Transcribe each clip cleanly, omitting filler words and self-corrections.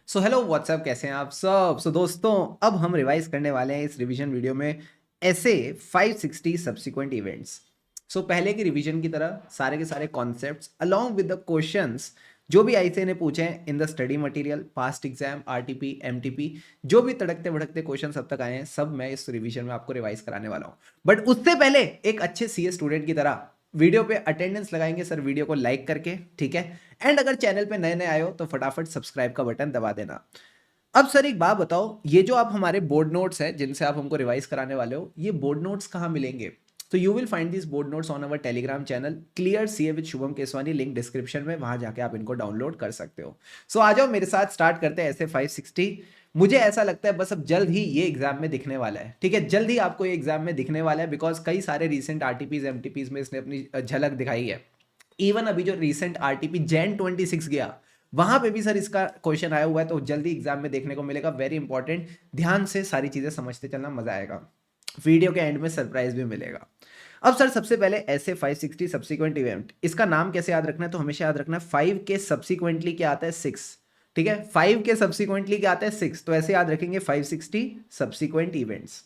So hello WhatsApp, कैसे हैं आप सब। दोस्तों, अब हम रिवाइज करने वाले हैं इस रिवीजन वीडियो में ऐसे 560 सब्सिक्वेंट इवेंट्स। पहले की रिवीजन की तरह सारे के सारे concepts along with the questions जो भी आईसीए ने पूछे हैं in the study material, past exam, RTP, MTP, जो भी तड़कते भड़कते क्वेश्चन अब तक आए हैं सब मैं इस रिवीजन में आपको रिवाइज कराने वाला हूं। बट उससे पहले एक अच्छे सीए स्टूडेंट की तरह वीडियो पे अटेंडेंस लगाएंगे सर, वीडियो को लाइक करके, ठीक है। एंड अगर चैनल पे नए नए आए हो तो फटाफट सब्सक्राइब का बटन दबा देना। अब सर एक बात बताओ, ये जो आप हमारे बोर्ड नोट्स हैं जिनसे आप हमको रिवाइज कराने वाले हो, ये बोर्ड नोट्स कहाँ मिलेंगे? तो you will find this board notes on our Telegram channel clear CA with Shubham Keswani, link description में, वहां जाके आप इनको डाउनलोड कर सकते हो। आ जाओ मेरे साथ, स्टार्ट करते हैं ऐसे 560। मुझे ऐसा लगता है बस अब जल्द ही ये एग्जाम में दिखने वाला है, ठीक है, जल्द ही आपको ये एग्जाम में दिखने वाला है, बिकॉज कई सारे रीसेंट आरटीपीज एमटीपीज में इसने अपनी झलक दिखाई है। इवन अभी जो रीसेंट आरटीपी जैन 26 गया, वहां पे भी सर इसका क्वेश्चन आया हुआ है, तो जल्दी एग्जाम में देखने को मिलेगा। वेरी इंपॉर्टेंट, ध्यान से सारी चीजें समझते चलना, मजा आएगा। वीडियो के एंड में सरप्राइज भी मिलेगा। अब सर सबसे पहले ऐसे 560 सब्सिक्वेंट इवेंट, इसका नाम कैसे याद रखना है? तो हमेशा याद रखना है 5 के सब्सिक्वेंटली क्या आता है? 6, ठीक है। 5 के सब्सिक्वेंटली क्या आता है? 6, तो ऐसे याद रखेंगे 560 सब्सिक्वेंट इवेंट्स।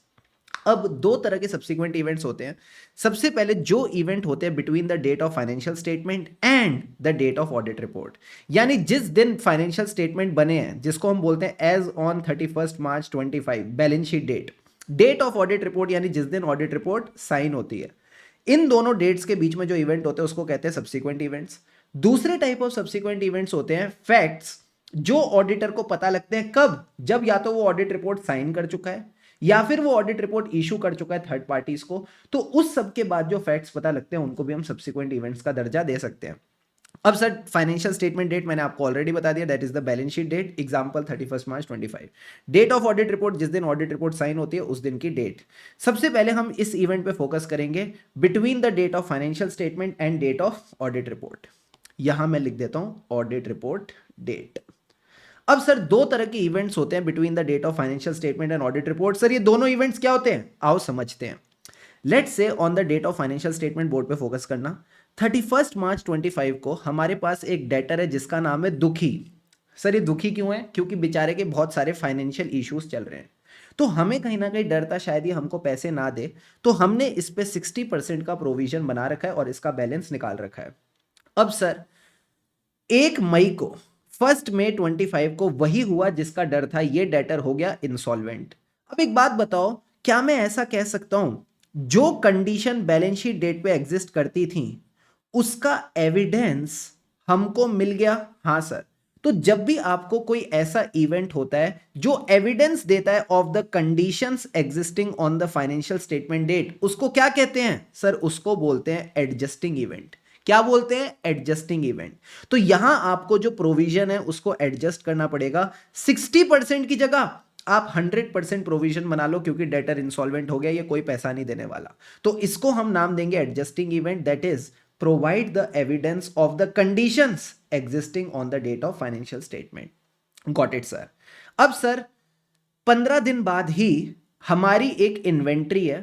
अब दो तरह के सब्सिक्वेंट इवेंट्स होते हैं। सबसे पहले जो इवेंट होते हैं between the date of financial statement and the date of audit report, यानी जिस दिन फाइनेंशियल स्टेटमेंट बने हैं, जिसको हम बोलते हैं as on 31 March 25 balance sheet date, date of audit report यानी जिस दिन ऑडिट रिपोर्ट साइन होती है। इन दोनों डेट्स के बीच में जो इवेंट होते हैं उसको कहते हैं सब्सिक्वेंट इवेंट्स। दूसरे टाइप ऑफ सब्सिक्वेंट इवेंट्स होते हैं फैक्ट्स, जो ऑडिटर को पता लगते हैं कब? जब या तो वो ऑडिट रिपोर्ट साइन कर चुका है या फिर वो ऑडिट रिपोर्ट इशू कर चुका है थर्ड पार्टीज को। तो उस सब के बाद जो फैक्ट्स पता लगते हैं उनको भी हम सब्सिक्वेंट इवेंट्स का दर्जा दे सकते हैं। अब सर फाइनेंशियल स्टेटमेंट डेट मैंने आपको ऑलरेडी बता दिया, that is the balance sheet date, example 31 March 25। Date of audit report, जिस दिन ऑडिट रिपोर्ट साइन होती है उस दिन की डेट। सबसे पहले हम इस इवेंट पे फोकस करेंगे between the date of financial statement and date of audit report. यहां मैं लिख देता हूं ऑडिट रिपोर्ट डेट। अब सर दो तरह के इवेंट्स होते हैं between the date of financial statement and audit report. Sir ये दोनों इवेंट्स क्या होते हैं, आओ समझते हैं। Let's say on the date of financial statement, board पे फोकस करना, 31 मार्च 25 को हमारे पास एक डेटर है जिसका नाम है दुखी। सर ये दुखी क्यों है? क्योंकि बेचारे के बहुत सारे फाइनेंशियल इश्यूज चल रहे हैं, तो हमें कहीं ना कहीं डर था शायद ये हमको पैसे ना दे, तो हमने इस पे 60% का प्रोविजन बना रखा है और इसका बैलेंस निकाल रखा है। अब सर 1 मई को, 1 मई 25 को वही हुआ जिसका डर था, ये डेटर हो गया इंसॉल्वेंट। अब एक बात बताओ, क्या मैं ऐसा कह सकता हूं जो कंडीशन बैलेंस शीट डेट पे एग्जिस्ट करती थी उसका एविडेंस हमको मिल गया? हाँ सर। तो जब भी आपको कोई ऐसा इवेंट होता है जो एविडेंस देता है of the conditions existing on the financial statement date, उसको क्या कहते हैं सर? उसको बोलते हैं एडजस्टिंग इवेंट। क्या बोलते हैं? Adjusting event. तो यहां आपको जो प्रोविजन है उसको एडजस्ट करना पड़ेगा। 60% की जगह आप 100% प्रोविजन बना लो, क्योंकि डेटर इंसॉल्वेंट हो गया, ये कोई पैसा नहीं देने वाला। तो इसको हम नाम देंगे adjusting event, that is provide the evidence of the conditions existing on the date of financial statement. Got it sir. अब सर 15 दिन बाद ही हमारी एक इन्वेंट्री है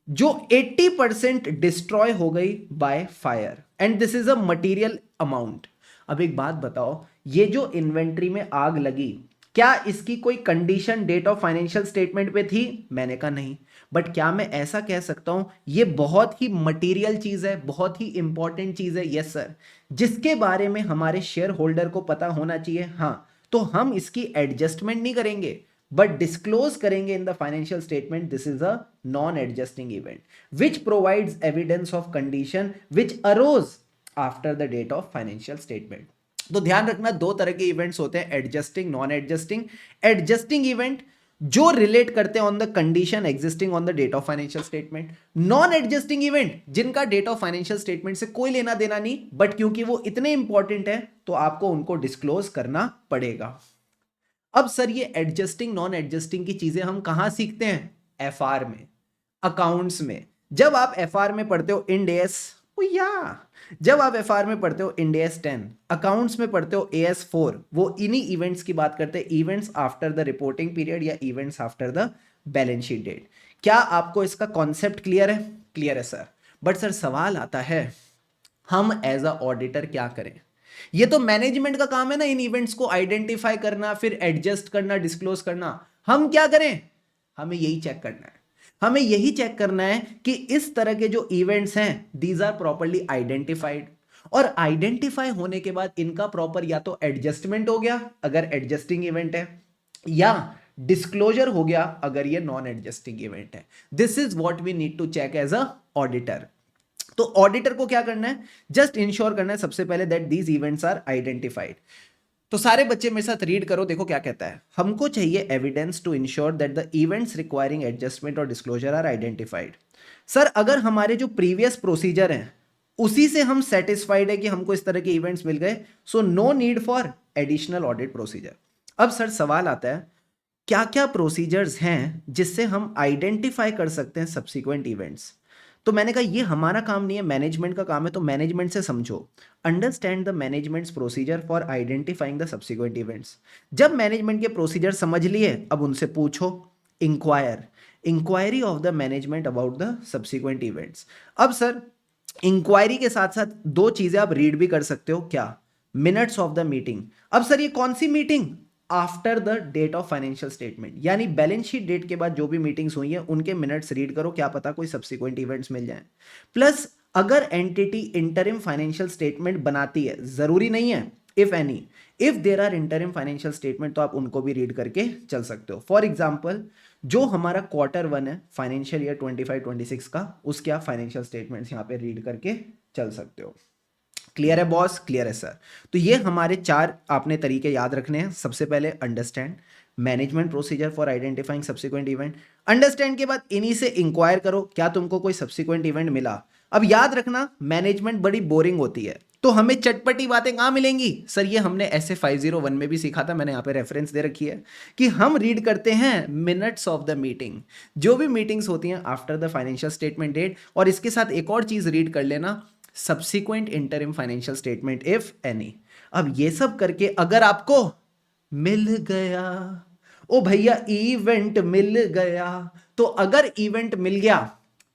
जो 80% डिस्ट्रॉय हो गई by fire, and this is a material amount. अब एक बात बताओ, ये जो इन्वेंट्री में आग लगी, क्या इसकी कोई condition date of financial statement पे थी? मैंने कहा नहीं। बट क्या मैं ऐसा कह सकता हूं ये बहुत ही मटेरियल चीज है, बहुत ही इंपॉर्टेंट चीज है? यस सर, जिसके बारे में हमारे शेयर होल्डर को पता होना चाहिए। हाँ, तो हम इसकी एडजस्टमेंट नहीं करेंगे बट डिस्क्लोज करेंगे in the financial statement. This is a non adjusting event which provides evidence of condition which arose after the date of financial statement. तो ध्यान रखना, दो तरह के इवेंट्स होते हैं, adjusting, non adjusting. Adjusting event जो रिलेट करते हैं on the condition existing on the date of financial statement. Non adjusting event जिनका डेट ऑफ फाइनेंशियल स्टेटमेंट से कोई लेना देना नहीं, बट क्योंकि वो इतने इंपॉर्टेंट है तो आपको उनको डिस्क्लोज करना पड़ेगा। अब सर ये एडजस्टिंग नॉन एडजस्टिंग की चीजें हम कहां सीखते हैं? एफआर में, अकाउंट्स में। जब आप एफआर में पढ़ते हो इंड एस, या जब आप एफआर में पढ़ते हो इंड एस 10, अकाउंट्स में पढ़ते हो एएस 4, वो इन्हीं इवेंट्स की बात करते हैं, events after the reporting period या events after the balance sheet date. क्या आपको इसका कॉन्सेप्ट क्लियर है? क्लियर है सर। बट सर सवाल आता है, हम एज अ ऑडिटर क्या करें? ये तो मैनेजमेंट का काम है ना, इन इवेंट्स को आइडेंटिफाई करना, फिर एडजस्ट करना, डिस्क्लोज करना। हम क्या करें, हमें यही चेक करना है, हमें यही चेक करना है कि इस तरह के जो इवेंट्स हैं दीज आर प्रॉपर्ली आइडेंटिफाइड, और आइडेंटिफाई होने के बाद इनका प्रॉपर या तो एडजस्टमेंट हो गया अगर एडजस्टिंग इवेंट है, या डिस्क्लोजर हो गया अगर ये नॉन एडजस्टिंग इवेंट है। This is what we need to check as a auditor. तो ऑडिटर को क्या करना है, जस्ट इंश्योर करना है सबसे पहले that these events are identified. तो सारे बच्चे मेरे साथ रीड करो, देखो क्या कहता है। हमको चाहिए evidence to ensure that the events requiring adjustment और डिस्क्लोजर आर आइडेंटिफाइड। सर अगर हमारे जो प्रीवियस प्रोसीजर हैं उसी से हम सेटिस्फाइड है कि हमको इस तरह के इवेंट्स मिल गए, so no need for additional audit procedure. अब सर सवाल आता है क्या क्या प्रोसीजर्स हैं जिससे हम आइडेंटिफाई कर सकते हैं सब्सिक्वेंट इवेंट्स। तो मैंने कहा ये हमारा काम नहीं है, मैनेजमेंट का काम है, तो मैनेजमेंट से समझो। Understand the management's procedure for identifying the subsequent events. जब मैनेजमेंट के प्रोसीजर समझ लिए, अब उनसे पूछो। Inquire, inquiry of the management about the subsequent events. अब सर इंक्वायरी के साथ साथ दो चीजें आप रीड भी कर सकते हो, क्या, मिनट्स ऑफ द मीटिंग। अब सर ये कौन सी meeting, after the date of financial statement, यानी बैलेंस शीट डेट के बाद जो भी मीटिंग्स हुई हैं उनके मिनट्स रीड करो, क्या पता कोई सब्सिक्वेंट इवेंट्स मिल जाए। प्लस अगर एंटिटी इंटरिम फाइनेंशियल स्टेटमेंट बनाती है, जरूरी नहीं है, if any, if there are interim financial statement तो आप उनको भी रीड करके चल सकते हो। फॉर एग्जाम्पल जो हमारा Q1 है फाइनेंशियल ईयर 25-26 का, उसके आप फाइनेंशियल स्टेटमेंट्स यहाँ पे रीड करके चल सकते हो। क्लियर है बॉस, क्लियर है सर। तो ये हमारे चार आपने तरीके याद रखने हैं। सबसे पहले understand management procedure for identifying subsequent event. Understand के बाद इन्हीं से इंक्वायर करो क्या तुमको कोई सब्सिक्वेंट इवेंट मिला। अब याद रखना मैनेजमेंट बड़ी बोरिंग होती है, तो हमें चटपटी बातें कहाँ मिलेंगी सर, ये हमने ऐसे 501 में भी सीखा था, मैंने यहाँ पे रेफरेंस दे रखी है कि हम रीड करते हैं मिनट्स ऑफ द मीटिंग, जो भी मीटिंग्स होती हैं after the financial statement date, और इसके साथ एक और चीज रीड कर लेना, subsequent interim financial statement if any. अब ये सब करके अगर आपको मिल गया, ओ भैया इवेंट मिल गया, तो अगर इवेंट मिल गया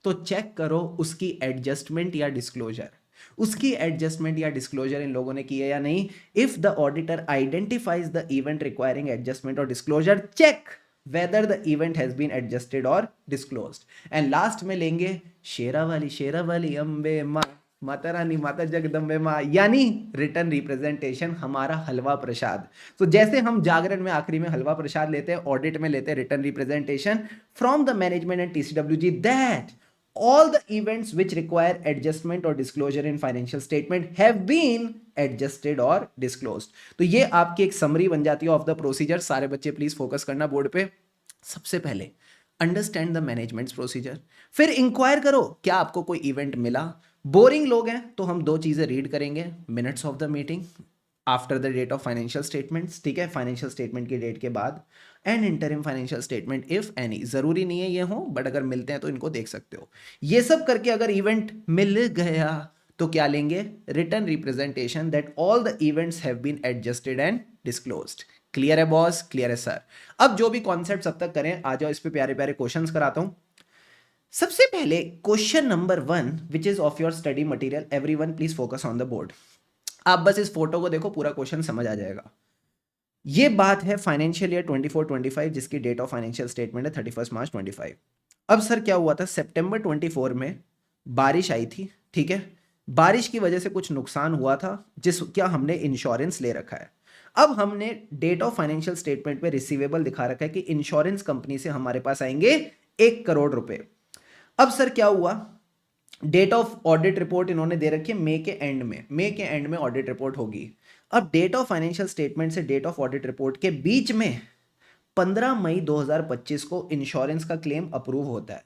तो चेक करो उसकी एडजस्टमेंट या डिस्क्लोजर, उसकी एडजस्टमेंट या डिस्क्लोजर इन लोगों ने की है या नहीं। If the auditor identifies the event requiring adjustment और disclosure, check whether the event has been adjusted or disclosed। and last में लेंगे शेरा वाली अम्बे माँ, माता रानी माता जगदम्बे माँ, यानी रिटर्न रिप्रेजेंटेशन, हमारा हलवा प्रसाद। तो जैसे हम जागरण में आखिरी में हलवा प्रसाद लेते हैं, ऑडिट में लेते हैं written representation from the management and TCWG that all the events which require adjustment or disclosure in financial statement have been adjusted or disclosed। तो ये आपकी एक समरी बन जाती है ऑफ द प्रोसीजर। सारे बच्चे प्लीज फोकस करना बोर्ड पे। सबसे पहले अंडरस्टैंड द मैनेजमेंट्स प्रोसीजर, फिर इंक्वायर करो क्या आपको कोई इवेंट मिला। बोरिंग लोग हैं तो हम दो चीजें रीड करेंगे, minutes of the meeting after the date of financial statements, ठीक है, फाइनेंशियल स्टेटमेंट की डेट के बाद, and interim financial statement if any. जरूरी नहीं है ये हो, बट अगर मिलते हैं तो इनको देख सकते हो। ये सब करके अगर इवेंट मिल गया तो क्या लेंगे, written representation that all the events have been adjusted and disclosed. Clear है बॉस, क्लियर है सर। अब जो भी कॉन्सेप्ट अब तक करें, आ जाओ इस पे प्यारे प्यारे क्वेश्चंस कराता हूं। सबसे पहले question number 1 which is of your study material, everyone please focus on the board. आप बस इस फोटो को देखो, पूरा क्वेश्चन समझ आ जाएगा। ये बात है फाइनेंशियल ईयर 24-25 जिसकी डेट ऑफ फाइनेंशियल स्टेटमेंट है 31 मार्च 25। अब सर क्या हुआ था, सितंबर 24 में बारिश आई थी, ठीक है, बारिश की वजह से कुछ नुकसान हुआ था जिसका हमने इंश्योरेंस ले रखा है। अब हमने डेट ऑफ फाइनेंशियल स्टेटमेंट पे रिसीवेबल दिखा रखा है कि इंश्योरेंस कंपनी से हमारे पास आएंगे 1 करोड़ रुपए। अब सर क्या हुआ, डेट ऑफ ऑडिट रिपोर्ट इन्होंने दे रखी है मई के एंड में, मई के एंड में ऑडिट रिपोर्ट होगी। अब डेट ऑफ फाइनेंशियल स्टेटमेंट से डेट ऑफ ऑडिट रिपोर्ट के बीच में 15 मई 2025 को इंश्योरेंस का क्लेम अप्रूव होता है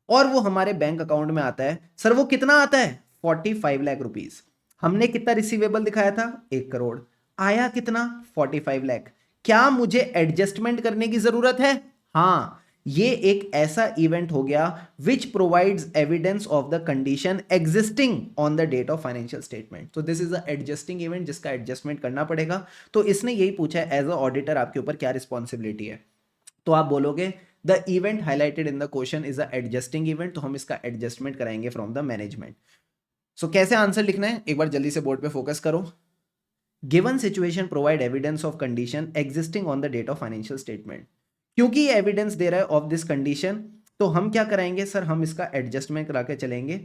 और वो हमारे बैंक अकाउंट में आता है। सर वो कितना आता है, 45 लाख रुपीस। हमने कितना रिसीवेबल दिखाया था, 1 करोड़, आया कितना, 45 लाख। क्या मुझे एडजस्टमेंट करने की जरूरत है, हाँ, ये एक ऐसा इवेंट हो गया which provides evidence of the condition existing on the date of financial statement. तो this is a adjusting event जिसका एडजस्टमेंट करना पड़ेगा। तो इसने यही पूछा है एज अ ऑडिटर आपके ऊपर क्या रिस्पॉन्सिबिलिटी है, तो आप बोलोगे the event highlighted in the question is a adjusting event, तो हम इसका एडजस्टमेंट कराएंगे फ्रॉम द मैनेजमेंट। सो कैसे आंसर लिखना है, एक बार जल्दी से बोर्ड पे फोकस करो। Given situation provide evidence of condition existing on the date of financial statement. क्योंकि ये एविडेंस दे रहा है ऑफ दिस कंडीशन, तो हम क्या कराएंगे सर, हम इसका एडजस्टमेंट करा के चलेंगे।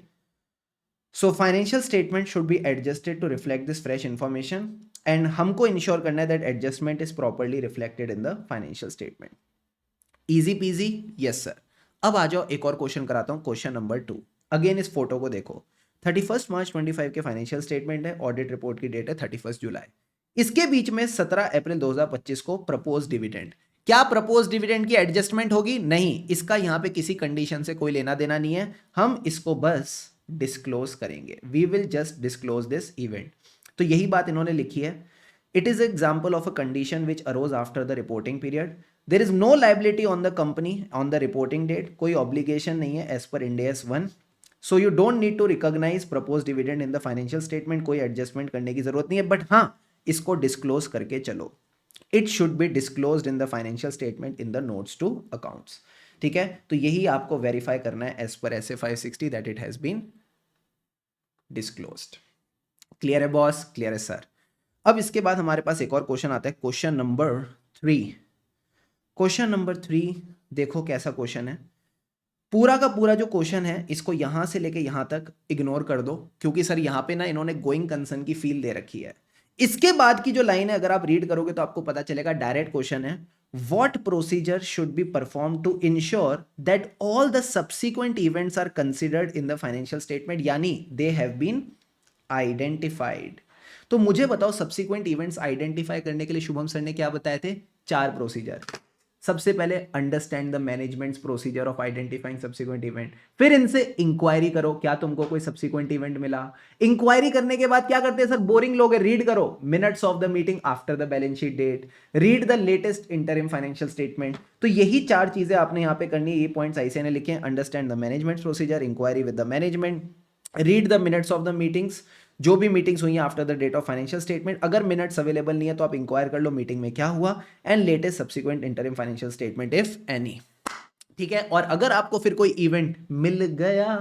So financial statement should be adjusted to reflect this fresh information, and हमको इंश्योर करना है that adjustment is properly reflected in the financial statement. Easy peasy, yes sir. अब आ जाओ, एक और क्वेश्चन कराता हूं, क्वेश्चन नंबर 2। अगेन इस फोटो को देखो, 31 मार्च 25 के फाइनेंशियल स्टेटमेंट है, ऑडिट रिपोर्ट की डेट है 31 जुलाई। इसके बीच में 17 अप्रैल 2025 को प्रपोज डिविडेंड। क्या प्रपोज डिविडेंड की एडजस्टमेंट होगी? नहीं, इसका यहां पे किसी कंडीशन से कोई लेना देना नहीं है, हम इसको बस डिस्क्लोज करेंगे। We will just disclose this event. तो यही बात इन्होंने लिखी है। It is example of a condition which arose after the reporting period. There is no liability on the company on the reporting date, कोई ऑब्लिगेशन नहीं है as per Ind AS 1। So you don't need to recognise propose dividend in the financial statement, कोई adjustment करने की जरूरत नहीं है, but हाँ इसको डिस्क्लोज करके चलो। It should be disclosed in the financial statement in the notes to accounts. ठीक है, तो यही आपको वेरीफाई करना है as per SA 560 that it has been disclosed. Clear है बॉस? क्लियर है सर। अब इसके बाद हमारे पास एक और क्वेश्चन आता है, क्वेश्चन नंबर 3। क्वेश्चन नंबर 3 देखो कैसा क्वेश्चन है। पूरा का पूरा जो क्वेश्चन है इसको यहां से लेके यहां तक इग्नोर कर दो, क्योंकि सर यहां पे ना इन्होंने गोइंग कंसर्न की फील दे रखी है। इसके बाद की जो लाइन है अगर आप रीड करोगे तो आपको पता चलेगा, डायरेक्ट क्वेश्चन है, what procedure should be perform to ensure that all the subsequent events are considered in the financial statement, यानी दे हैव बीन आइडेंटिफाइड। तो मुझे बताओ, सब्सिक्वेंट इवेंट्स आइडेंटिफाई करने के लिए शुभम सर ने क्या बताए थे? 4 प्रोसीजर। सबसे पहले understand the management's procedure of identifying subsequent event, फिर इनसे इंक्वायरी करो क्या तुमको कोई सब्सिक्वेंट इवेंट मिला। इंक्वायरी करने के बाद क्या करते हैं सर? बोरिंग लोग है, रीड करो minutes of the meeting after the balance sheet date, read the latest interim financial statement. तो यही 4 चीजें आपने यहाँ पे करनी है। ये पॉइंट्स ऐसे ने लिखे हैं, understand the management procedure, inquiry with the management, read the minutes of the meetings, जो भी मीटिंग्स हुई हैं after the date of financial statement. अगर मिनट्स अवेलेबल नहीं है तो आप इंक्वायर कर लो मीटिंग में क्या हुआ, and latest subsequent interim financial statement if any. ठीक है, और अगर आपको फिर कोई इवेंट मिल गया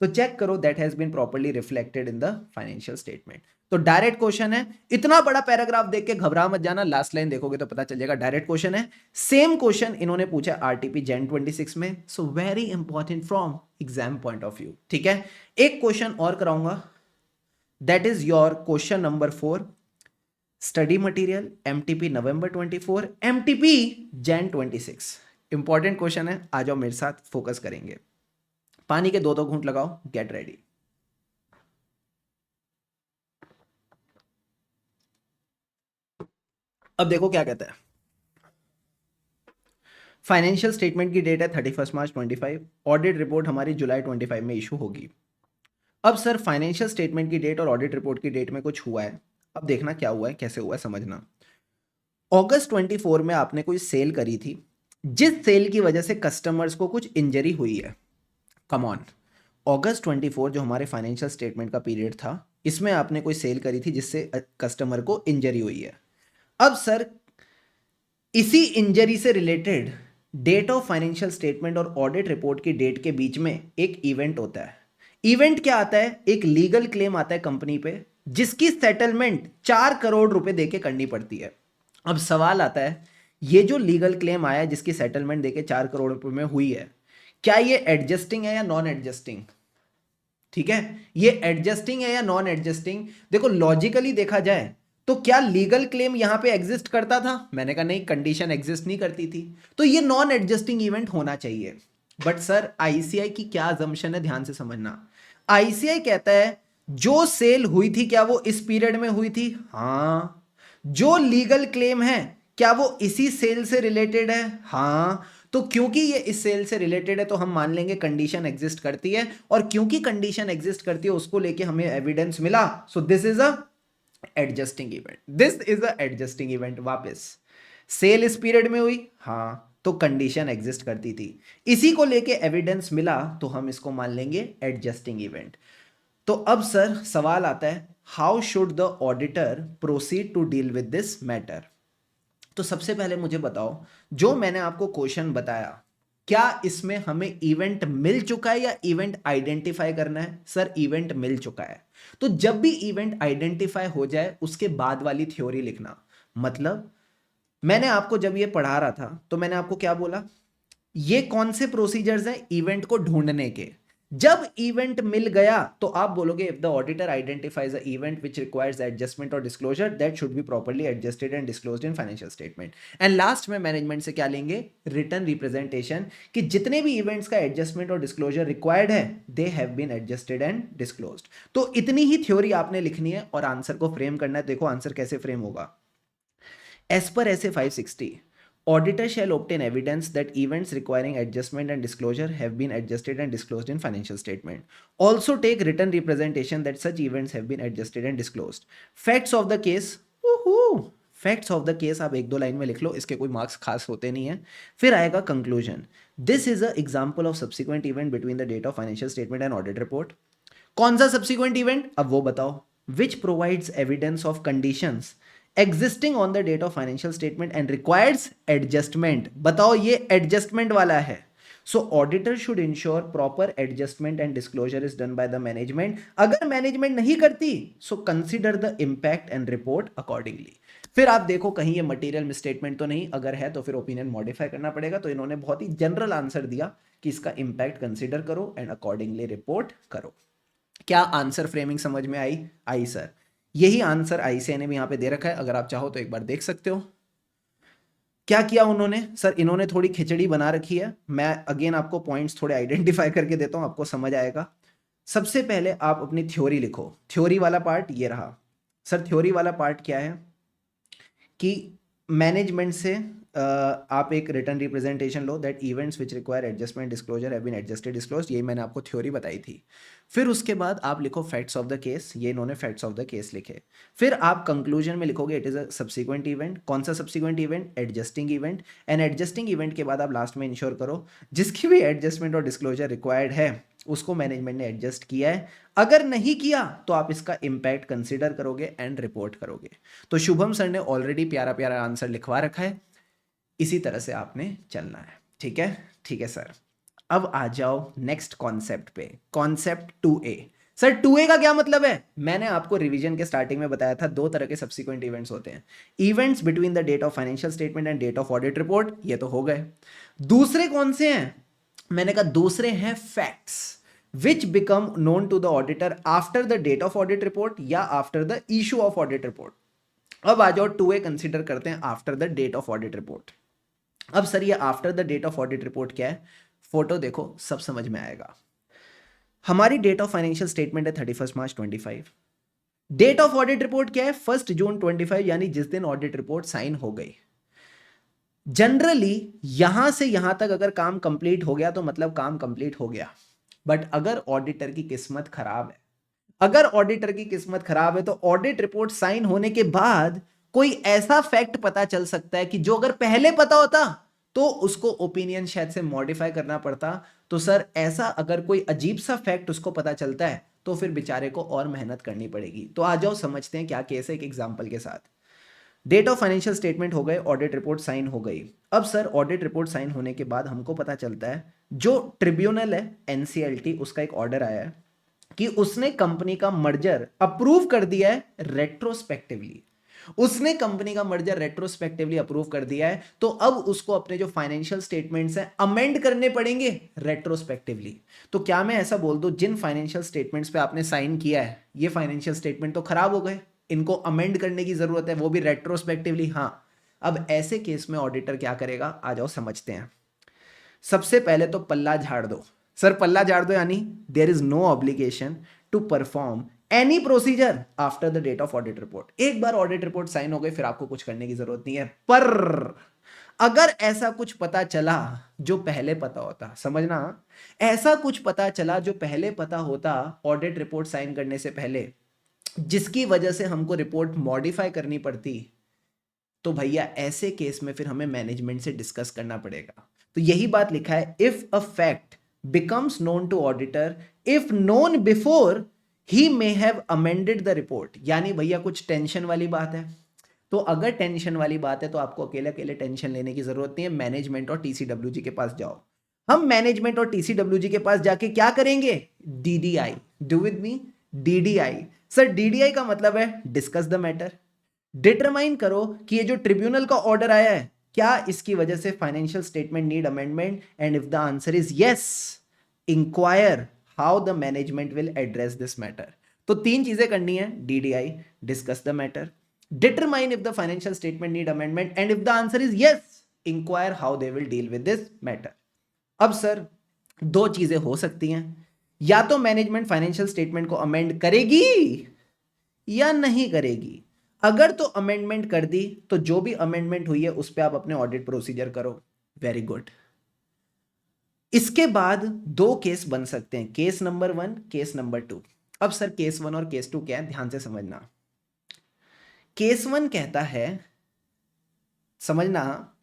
तो चेक करो that has been properly reflected in the financial statement. तो डायरेक्ट क्वेश्चन है, इतना बड़ा पैराग्राफ देख के घबरा मत जाना, लास्ट लाइन देखोगे तो पता चल जाएगा डायरेक्ट क्वेश्चन है। सेम क्वेश्चन इन्होंने पूछा RTP Jan 26 में, so very important from exam point of view. ठीक है, एक क्वेश्चन और कराऊंगा, that is your question number 4, study material MTP November 24, MTP Jan 26। Important question है, आ जाओ मेरे साथ, फोकस करेंगे। पानी के 2 घूंट लगाओ, गेट रेडी। अब देखो क्या कहता है। फाइनेंशियल स्टेटमेंट की डेट है 31 मार्च 25, ऑडिट रिपोर्ट हमारी जुलाई 25 में इशू होगी। अब सर फाइनेंशियल स्टेटमेंट की डेट और ऑडिट रिपोर्ट की डेट में कुछ हुआ है। अब देखना क्या हुआ है, कैसे हुआ है समझना। अगस्त 24 में आपने कोई सेल करी थी, जिस सेल की वजह से कस्टमर्स को कुछ इंजरी हुई है। कम ऑन, अगस्त 24 जो हमारे फाइनेंशियल स्टेटमेंट का पीरियड था, इसमें आपने कोई सेल करी थी जिससे कस्टमर को इंजरी हुई है। अब सर इसी इंजरी से related date of financial statement और ऑडिट रिपोर्ट की डेट के बीच में एक इवेंट होता है। इवेंट क्या आता है? एक लीगल क्लेम आता है कंपनी पे, जिसकी सेटलमेंट 4 करोड़ रुपए देके करनी पड़ती है। अब सवाल आता है, ये जो लीगल क्लेम आया है जिसकी सेटलमेंट देके 4 करोड़ रुपए में हुई है, क्या ये एडजस्टिंग है या नॉन एडजस्टिंग? ठीक है, ये एडजस्टिंग है या नॉन एडजस्टिंग? देखो लॉजिकली देखा जाए तो क्या लीगल क्लेम यहां पे एग्जिस्ट करता था? मैंने कहा नहीं, कंडीशन एग्जिस्ट नहीं करती थी, तो ये नॉन एडजस्टिंग इवेंट होना चाहिए। बट सर ICI की क्या अजम्पशन है, ध्यान से समझना। ICI कहता है जो सेल हुई थी क्या वो इस पीरियड में हुई थी? हाँ। जो लीगल क्लेम है क्या वो इसी सेल से रिलेटेड है? हाँ। तो क्योंकि ये इस सेल से रिलेटेड है तो हम मान लेंगे कंडीशन एग्जिस्ट करती है, और क्योंकि कंडीशन एग्जिस्ट करती है उसको लेके हमें एविडेंस मिला, so this is a adjusting event. This is a adjusting event. वापस, सेल इस पीरियड में हुई, हाँ, तो कंडीशन एग्जिस्ट करती थी, इसी को लेके एविडेंस मिला तो हम इसको मान लेंगे एडजस्टिंग इवेंट। तो अब सर सवाल आता है, how should the auditor proceed to deal with this matter? तो सबसे पहले मुझे बताओ, जो मैंने आपको क्वेश्चन बताया क्या इसमें हमें इवेंट मिल चुका है या इवेंट आइडेंटिफाई करना है? सर इवेंट मिल चुका है। तो जब भी इवेंट आइडेंटिफाई हो जाए उसके बाद वाली थ्योरी लिखना। मतलब मैंने आपको जब ये पढ़ा रहा था तो मैंने आपको क्या बोला, ये कौन से प्रोसीजर्स हैं इवेंट को ढूंढने के। जब इवेंट मिल गया तो आप बोलोगे if the auditor identifies a event which requires adjustment और disclosure that should be properly adjusted and disclosed in financial statement. And last में मैनेजमेंट से क्या लेंगे, रिटर्न रिप्रेजेंटेशन, कि जितने भी इवेंट्स का एडजस्टमेंट और डिस्क्लोजर रिक्वायर्ड है they have been adjusted and disclosed. तो इतनी ही थ्योरी आपने लिखनी है और आंसर को फ्रेम करना है। देखो आंसर कैसे फ्रेम होगा। As per SA 560, auditor shall obtain evidence that events requiring adjustment and disclosure have been adjusted and disclosed in financial statement. Also take written representation that such events have been adjusted and disclosed. Facts of the case, facts of the case आप एक दो line में लिख लो, इसके कोई marks खास होते नहीं है। फिर आएगा conclusion, this is a example of subsequent event between the date of financial statement and audit report. कौन सा सब्सिक्वेंट इवेंट, अब वो बताओ। Which provides evidence of conditions existing on the date of financial statement and requires adjustment, बताओ ये adjustment वाला है। So auditor should ensure proper adjustment and disclosure is done by the management। अगर management नहीं करती so consider the impact and report accordingly। फिर आप देखो कहीं ये material misstatement तो नहीं, अगर है तो फिर opinion modify करना पड़ेगा। तो इन्होंने बहुत ही general answer दिया कि इसका impact consider करो and accordingly report करो। क्या आंसर फ्रेमिंग समझ में आई? आई सर। यही आंसर आईसीआई ने भी यहां पे दे रखा है, अगर आप चाहो तो एक बार देख सकते हो। क्या किया उन्होंने? सर इन्होंने थोड़ी खिचड़ी बना रखी है। मैं अगेन आपको पॉइंट्स थोड़े आइडेंटिफाई करके देता हूं, आपको समझ आएगा। सबसे पहले आप अपनी थ्योरी लिखो। थ्योरी वाला पार्ट ये रहा। सर थ्योरी वाला पार्ट क्या है कि मैनेजमेंट से आप एक रिटर्न रिप्रेजेंटेशन लो that events which require adjustment disclosure have been adjusted disclosed, ये मैंने आपको थ्योरी बताई थी। फिर उसके बाद आप लिखो फैक्ट्स ऑफ द केस, ये इन्होंने फैक्ट्स ऑफ द केस लिखे। फिर आप कंक्लूजन में लिखोगे it is a subsequent event. कौन सा subsequent event? Adjusting event. And adjusting event के बाद आप लास्ट में इंश्योर करो जिसकी भी एडजस्टमेंट और डिस्क्लोजर रिक्वायर्ड है उसको मैनेजमेंट ने एडजस्ट किया है। अगर नहीं किया तो आप इसका इंपैक्ट कंसिडर करोगे एंड रिपोर्ट करोगे। तो शुभम सर ने ऑलरेडी प्यारा प्यारा आंसर लिखवा रखा है, इसी तरह से आपने चलना है। ठीक है, ठीक है सर। अब आ जाओ नेक्स्ट कॉन्सेप्ट पे, कॉन्सेप्ट 2A। सर 2A का क्या मतलब है? मैंने आपको रिवीजन के स्टार्टिंग में बताया था दो तरह के सब्सिक्वेंट इवेंट्स होते हैं, events between the date of financial statement and date of audit report, ये तो हो गए। दूसरे कौन से हैं? मैंने कहा दूसरे हैं facts which become known to the auditor after the date of audit report या after the issue of audit report। अब आ जाओ 2A कंसिडर करते हैं after the date of audit report. अब सर ये after the date of audit report क्या है? फोटो देखो सब समझ में आएगा। हमारी डेट ऑफ फाइनेंशियल स्टेटमेंट है 31 March 25। Date of audit report क्या है? 1 जून 25, यानी जिस दिन ऑडिट रिपोर्ट साइन हो गई। जनरली यहां से यहां तक अगर काम कंप्लीट हो गया तो मतलब काम कंप्लीट हो गया। बट अगर ऑडिटर की किस्मत खराब है, अगर ऑडिटर की किस्मत खराब है तो ऑडिट रिपोर्ट साइन होने के बाद कोई ऐसा फैक्ट पता चल सकता है कि जो अगर पहले पता होता तो उसको ओपिनियन शायद से मॉडिफाई करना पड़ता। तो सर ऐसा अगर कोई अजीब सा फैक्ट उसको पता चलता है तो फिर बेचारे को और मेहनत करनी पड़ेगी। तो आ जाओ समझते हैं क्या केस है एक एग्जांपल के साथ। डेट ऑफ फाइनेंशियल स्टेटमेंट हो गए, ऑडिट रिपोर्ट साइन हो गई। अब सर ऑडिट रिपोर्ट साइन होने के बाद हमको पता चलता है जो ट्रिब्यूनल है एनसीएलटी, उसका एक ऑर्डर आया है कि उसने कंपनी का मर्जर अप्रूव कर दिया है रेट्रोस्पेक्टिवली। उसने कंपनी का मर्जर रेट्रोस्पेक्टिवली अप्रूव कर दिया है, तो अब उसको अपने जो फाइनेंशियल स्टेटमेंट्स हैं अमेंड करने पड़ेंगे रेट्रोस्पेक्टिवली। तो क्या मैं ऐसा बोल दूं जिन फाइनेंशियल स्टेटमेंट्स पे आपने साइन किया है ये फाइनेंशियल स्टेटमेंट तो खराब हो गए, इनको अमेंड करने की जरूरत है, वो भी रेट्रोस्पेक्टिवली। हाँ, अब ऐसे केस में ऑडिटर क्या करेगा, आ जाओ समझते हैं। सबसे पहले तो पल्ला झाड़ दो। सर पल्ला झाड़ दो यानी there is no obligation to perform any procedure after the date of audit report. एक बार ऑडिट रिपोर्ट साइन हो गई फिर आपको कुछ करने की जरूरत नहीं है। पर अगर ऐसा कुछ पता चला जो पहले पता होता, समझना, ऐसा कुछ पता चला जो पहले पता होता ऑडिट रिपोर्ट साइन करने से पहले, जिसकी वजह से हमको रिपोर्ट मॉडिफाई करनी पड़ती, तो भैया ऐसे केस में फिर हमें मैनेजमेंट से डिस्कस करना पड़ेगा। तो यही बात लिखा है, if a fact becomes known to auditor if known before he may have amended the report. यानी भैया कुछ टेंशन वाली बात है, तो अगर टेंशन वाली बात है तो आपको अकेले अकेले टेंशन लेने की जरूरत नहीं है, मैनेजमेंट और टीसीडब्ल्यूजी के पास जाओ। हम मैनेजमेंट और टीसीडब्ल्यूजी के पास जाके क्या करेंगे? डीडीआई, डू विद मी, डीडीआई। सर डीडीआई का मतलब है डिस्कस द मैटर, डिटरमाइन करो कि ये जो ट्रिब्यूनल का ऑर्डर आया है क्या इसकी वजह से financial statement need amendment, and if the answer is yes, inquire how the management will address this matter. तो तीन चीजें करनी है, DDI, discuss the matter, determine if the financial statement need amendment, and if the answer is yes, inquire how they will deal with this matter. अब sir दो चीजें हो सकती हैं, या तो मैनेजमेंट फाइनेंशियल स्टेटमेंट को अमेंड करेगी या नहीं करेगी। अगर तो अमेंडमेंट कर दी तो जो भी अमेंडमेंट हुई है उस पर आप अपने ऑडिट प्रोसीजर करो, वेरी गुड। इसके बाद दो केस बन सकते हैं, केस नंबर 1, केस नंबर 2। अब सर केस 1 और केस 2 क्या है, ध्यान से समझना। केस 1 कहता है, समझना,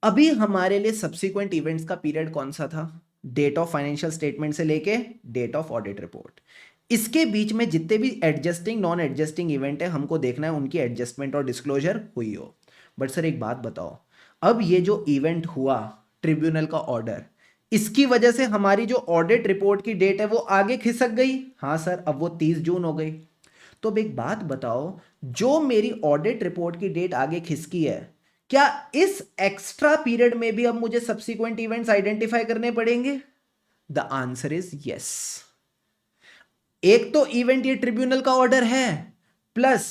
अभी हमारे लिए सब्सिक्वेंट इवेंट्स का पीरियड कौन सा था? डेट ऑफ फाइनेंशियल स्टेटमेंट से लेके डेट ऑफ ऑडिट रिपोर्ट। इसके बीच में जितने भी एडजस्टिंग नॉन एडजस्टिंग इवेंट है हमको देखना है उनकी एडजस्टमेंट और डिस्क्लोजर हुई हो। बट सर एक बात बताओ, अब ये जो इवेंट हुआ ट्रिब्यूनल का ऑर्डर, इसकी वजह से हमारी जो ऑडिट रिपोर्ट की डेट है वो आगे खिसक गई। हाँ सर, अब वो 30 जून हो गई। तो अब एक बात बताओ, जो मेरी ऑडिट रिपोर्ट की डेट आगे खिसकी है, क्या इस एक्स्ट्रा पीरियड में भी अब मुझे सब्सिक्वेंट इवेंट्स आइडेंटिफाई करने पड़ेंगे? The answer is yes. एक तो इवेंट ये ट्रिब्यूनल का ऑर्डर है, प्लस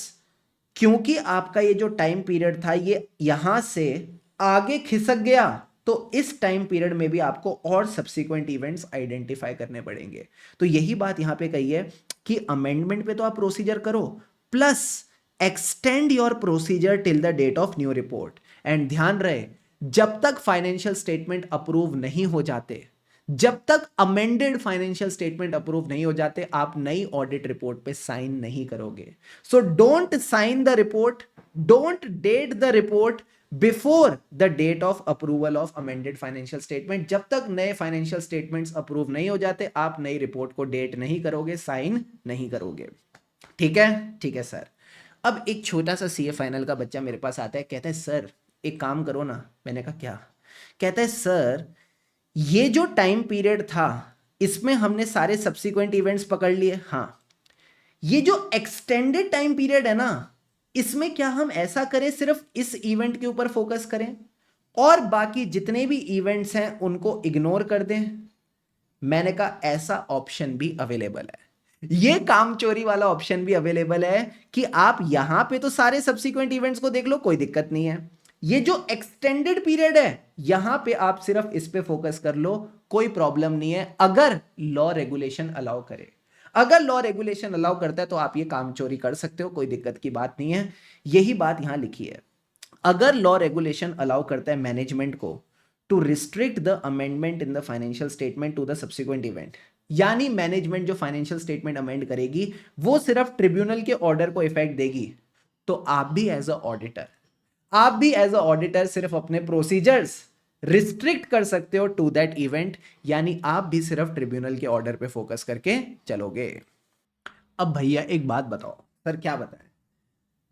क्योंकि आपका ये जो टाइम पीरियड था ये यहां से आगे खिसक गया, तो इस टाइम पीरियड में भी आपको और सब्सिक्वेंट इवेंट्स आइडेंटिफाई करने पड़ेंगे। तो यही बात यहां पे कही है कि अमेंडमेंट पे तो आप प्रोसीजर करो, plus extend your procedure till the date of new report. And ध्यान रहे, जब तक फाइनेंशियल स्टेटमेंट अप्रूव नहीं हो जाते, जब तक अमेंडेड फाइनेंशियल स्टेटमेंट अप्रूव नहीं हो जाते, आप नई ऑडिट रिपोर्ट पे साइन नहीं करोगे। So don't sign the report, don't date the report before the date of approval of amended financial statement. जब तक नए फाइनेंशियल स्टेटमेंट्स अप्रूव नहीं हो जाते, आप नई रिपोर्ट को डेट नहीं करोगे, साइन नहीं करोगे। ठीक है? ठीक है सर। अब एक छोटा सा सीए फाइनल का बच्चा मेरे पास आता है, कहता है सर एक काम करो ना। मैंने कहा क्या? कहता है सर ये जो टाइम पीरियड था इसमें हमने सारे सब्सिक्वेंट इवेंट्स पकड़ लिए, हाँ, ये जो एक्सटेंडेड टाइम पीरियड है ना, इसमें क्या हम ऐसा करें सिर्फ इस इवेंट के ऊपर फोकस करें और बाकी जितने भी इवेंट्स हैं उनको इग्नोर कर दें? मैंने कहा ऐसा ऑप्शन भी अवेलेबल है, ये कामचोरी वाला ऑप्शन भी अवेलेबल है कि आप यहां पे तो सारे सब्सिक्वेंट इवेंट्स को देख लो, कोई दिक्कत नहीं है। ये जो एक्सटेंडेड पीरियड है यहां पे आप सिर्फ इस पे फोकस कर लो, कोई प्रॉब्लम नहीं है, अगर लॉ रेगुलेशन अलाउ करे। अगर लॉ रेगुलेशन अलाउ करता है तो आप ये कामचोरी कर सकते हो, कोई दिक्कत की बात नहीं है। यही बात यहां लिखी है, अगर लॉ रेगुलेशन अलाउ करता है मैनेजमेंट को to restrict the amendment in the financial statement to the subsequent event, यानी मैनेजमेंट जो फाइनेंशियल स्टेटमेंट अमेंड करेगी वो सिर्फ ट्रिब्यूनल के ऑर्डर को इफेक्ट देगी, तो आप भी एज अ ऑडिटर सिर्फ अपने प्रोसीजर्स रिस्ट्रिक्ट कर सकते हो टू दैट इवेंट, यानी आप भी सिर्फ ट्रिब्यूनल के ऑर्डर पे फोकस करके चलोगे। अब भैया एक बात बताओ, सर क्या बताएं,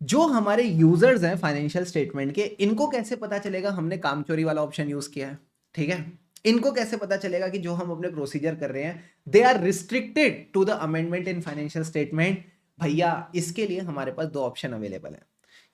जो हमारे यूजर्स हैं फाइनेंशियल स्टेटमेंट के, इनको कैसे पता चलेगा हमने कामचोरी वाला ऑप्शन यूज किया है? ठीक है, इनको कैसे पता चलेगा कि जो हम अपने प्रोसीजर कर रहे हैं they are restricted to the amendment in financial statement? भैया इसके लिए हमारे पास दो ऑप्शन अवेलेबल है।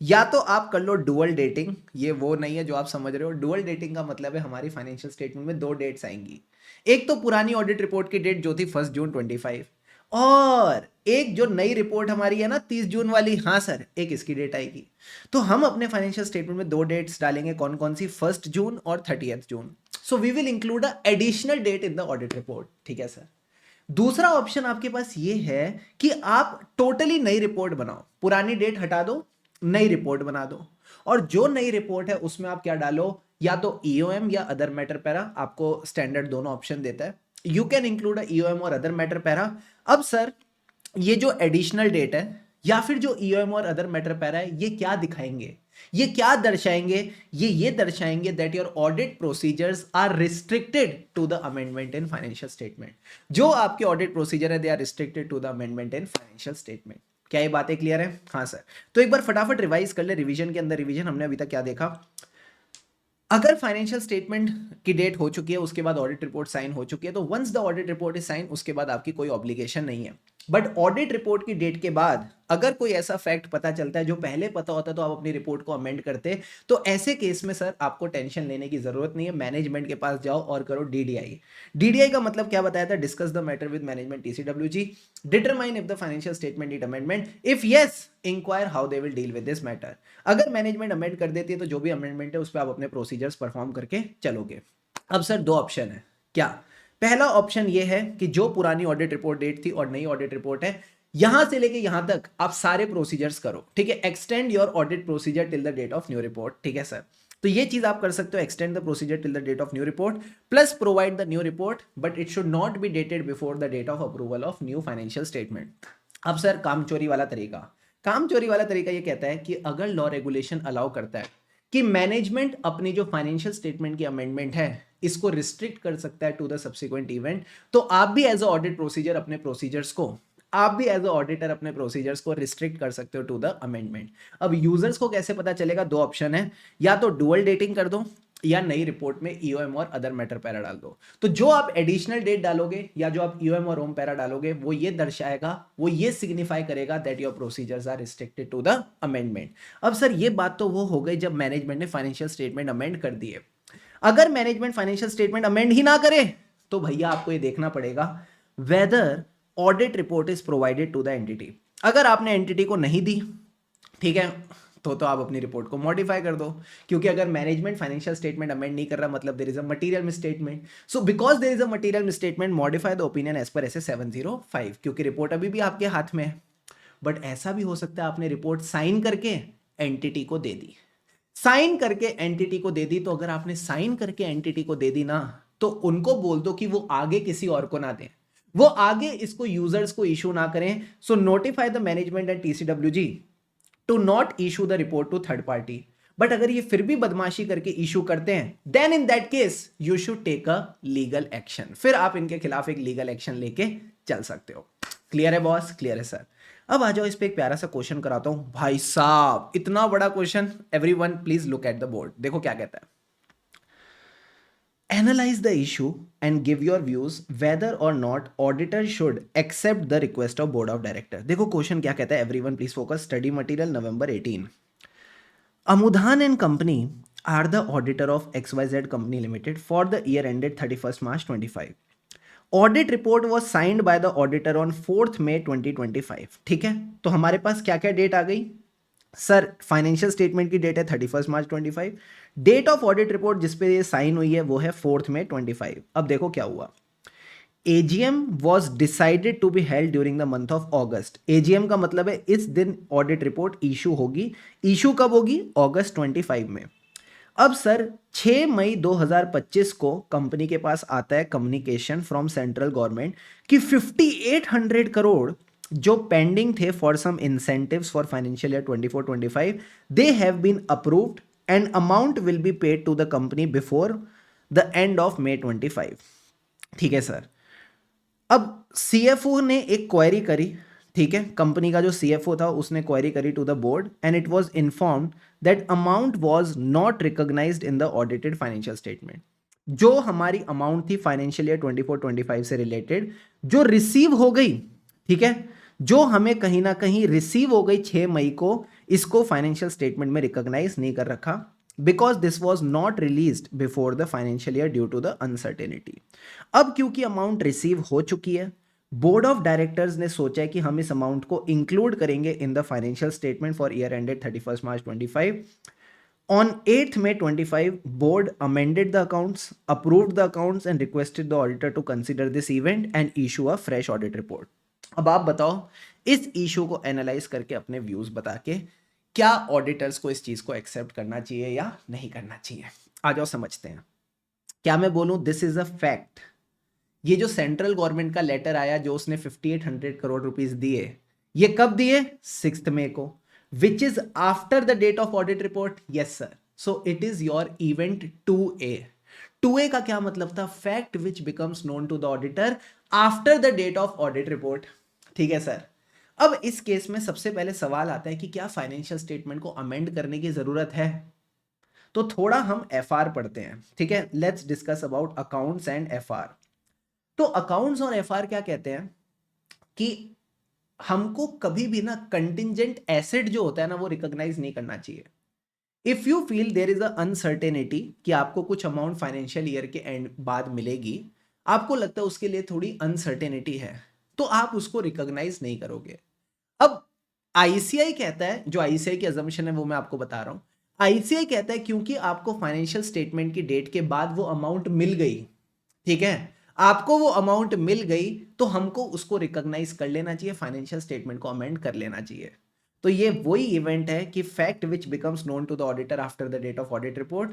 या तो आप कर लो डुअल डेटिंग, ये वो नहीं है जो आप समझ रहे हो। डुअल डेटिंग का मतलब है हमारी फाइनेंशियल स्टेटमेंट में दो डेट्स आएंगी, एक तो पुरानी ऑडिट रिपोर्ट की डेट जो थी 1 जून 25, और एक जो नई रिपोर्ट हमारी है ना 30 जून वाली, हाँ सर, एक इसकी डेट आएगी। तो हम अपने फाइनेंशियल स्टेटमेंट में दो डेट्स डालेंगे, कौन कौन सी? 1 जून और 30 जून। So we will include a additional date in the audit report. ठीक है सर। दूसरा ऑप्शन आपके पास ये है कि आप टोटली नई रिपोर्ट बनाओ, पुरानी डेट हटा दो, नई रिपोर्ट बना दो, और जो नई रिपोर्ट है उसमें आप क्या डालो, या तो ईओएम या अदर मैटर पैरा, आपको स्टैंडर्ड दोनों ऑप्शन देता है। You can include a EOM और अदर मैटर पैरा। अब सर ये जो एडिशनल डेट है या फिर जो ईओएम और अदर मैटर पैरा है, ये क्या दिखाएंगे, ये क्या दर्शाएंगे? ये दर्शाएंगे that your audit procedures are restricted to the amendment in financial statement. जो आपके ऑडिट प्रोसीजर है they are restricted to the amendment in financial statement. क्या ये बातें क्लियर है? हाँ सर। तो एक बार फटाफट रिवाइज कर ले, रिवीजन के अंदर रिवीजन, हमने अभी तक क्या देखा? अगर फाइनेंशियल स्टेटमेंट की डेट हो चुकी है, उसके बाद ऑडिट रिपोर्ट साइन हो चुकी है, तो once the audit report is sign, उसके बाद आपकी कोई ऑब्लिगेशन नहीं है। बट ऑडिट रिपोर्ट की डेट के बाद अगर कोई ऐसा फैक्ट पता चलता है जो पहले पता होता तो आप अपनी रिपोर्ट को अमेंड करते, तो ऐसे केस में सर आपको टेंशन लेने की जरूरत नहीं है, मैनेजमेंट के पास जाओ और करो डीडीआई। डीडीआई का मतलब क्या बताया था? Discuss the matter with management TCWG, determine if the financial statement need amendment, if yes inquire how they will deal with this matter. अगर मैनेजमेंट अमेंड कर देती है तो जो भी अमेंडमेंट है उस पर आप अपने प्रोसीजर्स परफॉर्म करके चलोगे। अब सर दो ऑप्शन है। क्या? पहला ऑप्शन ये है कि जो पुरानी ऑडिट रिपोर्ट डेट थी और नई ऑडिट रिपोर्ट है, यहां से लेके यहां तक आप सारे प्रोसीजर्स करो, ठीक है, extend your audit procedure till the date of new report, ठीक है सर। तो ये चीज आप कर सकते हो, extend the procedure till the date of new report, plus provide the new report, but it should not be dated before the date of approval of new financial statement. अब सर कामचोरी वाला तरीका, कामचोरी वाला तरीका ये कहता है कि अगर लॉ रेगुलेशन अलाउ करता है कि मैनेजमेंट अपनी जो फाइनेंशियल स्टेटमेंट की अमेंडमेंट है इसको रिस्ट्रिक्ट कर सकता है टू द सब्सिक्वेंट इवेंट, तो आप भी एज अ ऑडिट प्रोसीजर अपने प्रोसीजर्स को, आप भी एज अ ऑडिटर अपने प्रोसीजर्स को रिस्ट्रिक्ट कर सकते हो टू द अमेंडमेंट। अब यूजर्स को कैसे पता चलेगा? दो ऑप्शन है, या तो डुअल डेटिंग कर दो या नई रिपोर्ट में ईओएम और अदर मैटर पैरा डाल दो। तो जो आप एडिशनल डेट डालोगे या जो आप ईओएम और ओम पैरा डालोगे वो ये दर्शाएगा, वो ये सिग्निफाई करेगा that your procedures are restricted to the amendment. अब सर ये बात तो वो हो गई जब मैनेजमेंट ने फाइनेंशियल स्टेटमेंट अमेंड कर दिए। अगर मैनेजमेंट फाइनेंशियल स्टेटमेंट अमेंड ही ना करे तो भैया आपको ये देखना पड़ेगा whether audit report is provided to the entity. अगर आपने एंटिटी को नहीं दी, ठीक है, तो आप अपनी रिपोर्ट को मॉडिफाई कर दो, क्योंकि अगर मैनेजमेंट फाइनेंशियल स्टेटमेंट अमेंड नहीं कर रहा मतलब there is a material misstatement. So because there is a material misstatement, modify the opinion as per SA 705, क्योंकि रिपोर्ट अभी भी आपके हाथ में है। बट ऐसा भी हो सकता है आपने रिपोर्ट साइन करके एंटिटी को दे दी, साइन करके एंटिटी को दे दी, तो अगर आपने साइन करके एंटिटी को दे दी ना, तो उनको बोल दो कि वो आगे किसी और को ना दें, वो आगे इसको यूजर्स को इशू ना करें। So notify the management and TCWG to not issue the report to third party. But अगर ये फिर भी बदमाशी करके इशू करते हैं, then in that case you should take a legal action, फिर आप इनके खिलाफ एक लीगल एक्शन लेके चल सकते हो। क्लियर है बॉस? क्लियर है सर। अब आ जाओ, इस पे एक प्यारा सा क्वेश्चन कराता हूं भाई साहब, इतना बड़ा question. Everyone please look at the board, देखो क्या कहता है। Analyze the issue and give your views whether or not auditor should accept the request of board of director। देखो क्वेश्चन क्या कहता है, everyone please focus, study material November 18। Amudhan and company are the auditor of XYZ company limited for the year ended 31st March 25। Audit report was signed by the auditor on 4th May 2025। ठीक है, तो हमारे पास क्या क्या date आ गई sir? Financial statement की date है 31 March 25, date of audit report जिसपे ये साइन हुई है वो है 4th May 25। अब देखो क्या हुआ, AGM was decided to be held during the month of August. AGM का मतलब है इस दिन ऑडिट रिपोर्ट इशू होगी। इशू कब होगी? अगस्त 25 में। अब सर 6 मई 2025 को कंपनी के पास आता है कम्युनिकेशन फ्रॉम सेंट्रल गवर्नमेंट कि 5800 करोड़ जो पेंडिंग थे for some incentives for financial year 24-25 they have been approved and amount will be paid to the company before the end of May 25। ठीक है सर। अब सीएफओ ने एक क्वेरी करी, ठीक है, कंपनी का जो सीएफओ था उसने क्वेरी करी to the board and it was informed that amount was not recognised in the audited financial statement. जो हमारी अमाउंट थी फाइनेंशियल ईयर 24-25 से रिलेटेड जो रिसीव हो गई, ठीक है, जो हमें कहीं ना कहीं रिसीव हो गई 6 मई को, इसको फाइनेंशियल स्टेटमेंट में रिकॉग्नाइज नहीं कर रखा because this was not release before the financial year due to the uncertainty. अब क्योंकि अमाउंट रिसीव हो चुकी है, बोर्ड ऑफ डायरेक्टर्स ने सोचा है कि हम इस अमाउंट को इंक्लूड करेंगे in the financial statement for year ended 31 March 25। On 8th May 25, board amended the accounts, approved the accounts and requested the auditor to consider this event and issue a fresh audit report। अब आप बताओ, इस issue को analyse करके अपने views बता के क्या ऑडिटर्स को इस चीज को एक्सेप्ट करना चाहिए या नहीं करना चाहिए? आ जाओ समझते हैं। क्या मैं बोलूं दिस इज अ फैक्ट? ये जो सेंट्रल गवर्नमेंट का लेटर आया जो उसने 5800 करोड़ रुपीस दिए, ये कब दिए? 6th May को, which is after the date of audit report। yes sir, so it is your event 2A। 2A का क्या मतलब था? fact which becomes known to the auditor after the date of audit report। ठीक है sir. अब इस case में सबसे पहले सवाल आता है कि क्या फाइनेंशियल स्टेटमेंट को अमेंड करने की जरूरत है? तो थोड़ा हम एफआर पढ़ते हैं, ठीक है। Let's discuss about accounts and FR. तो अकाउंट्स और एफआर क्या कहते हैं कि हमको कभी भी ना कंटिंजेंट एसेट जो होता है ना वो रिकॉग्नाइज नहीं करना चाहिए। If you feel there is a uncertainty कि आपको कुछ अमाउंट फाइनेंशियल ईयर के एंड बाद मिलेगी, आपको लगता है उसके लिए थोड़ी अनसर्टेनिटी है, तो आप उसको रिकॉग्नाइज नहीं करोगे। अब आईसीआई कहता है, जो आईसीआई की अजम्पशन है वो मैं आपको बता रहा हूं। आईसीआई कहता है क्योंकि आपको फाइनेंशियल स्टेटमेंट की डेट के बाद वो अमाउंट मिल गई, ठीक है, आपको वो अमाउंट मिल गई, तो हमको उसको रिकॉग्नाइज कर लेना चाहिए, फाइनेंशियल स्टेटमेंट को अमेंड कर लेना चाहिए। तो ये वही इवेंट है कि fact which becomes known to the auditor after the date of audit report.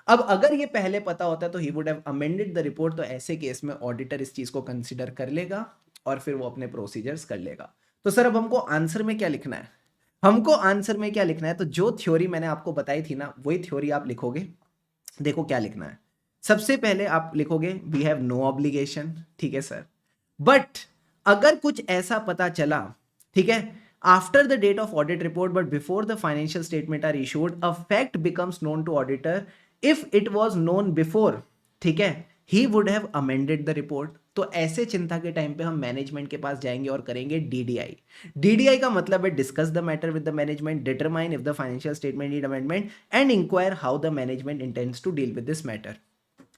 अब अगर ये पहले पता होता तो he would have amended the report, तो ऐसे केस में ऑडिटर इस चीज को कंसिडर कर लेगा और फिर वो अपने प्रोसीजर्स कर लेगा। तो सर अब हमको आंसर में क्या लिखना है? हमको आंसर में क्या लिखना है? तो जो थ्योरी मैंने आपको बताई थी ना, वही थ्योरी आप लिखोगे। देखो क्या लिखना है। सबसे पहले आप लिखोगे वी हैव नो ऑब्लिगेशन, ठीक है सर, बट अगर कुछ ऐसा पता चला, ठीक है, after the date of audit report but before the financial statement are issued, a fact becomes known to auditor if it was known before, ठीक है, he would have amended the report. तो ऐसे चिंता के टाइम पे हम management के पास जाएंगे और करेंगे डीडीआई। डीडीआई का मतलब है discuss the matter with the management, determine if the financial statement need amendment and inquire how the management intends to deal with this matter.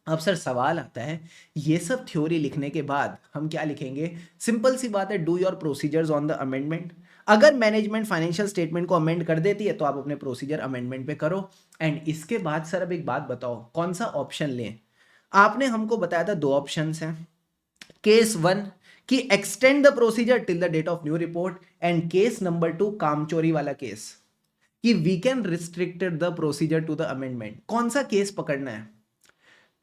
अब सर सवाल आता है, ये सब थ्योरी लिखने के बाद हम क्या लिखेंगे? सिंपल सी बात है, do your procedures on the amendment. अगर मैनेजमेंट फाइनेंशियल स्टेटमेंट को अमेंड कर देती है तो आप अपने प्रोसीजर अमेंडमेंट पे करो। एंड इसके बाद सर अब एक बात बताओ, कौन सा ऑप्शन लें? आपने हमको बताया था दो ऑप्शंस हैं। केस 1 कि extend the procedure till the date of new report, and case number 2 कामचोरी वाला केस कि we can restricted the procedure to the amendment. कौन सा केस पकड़ना है?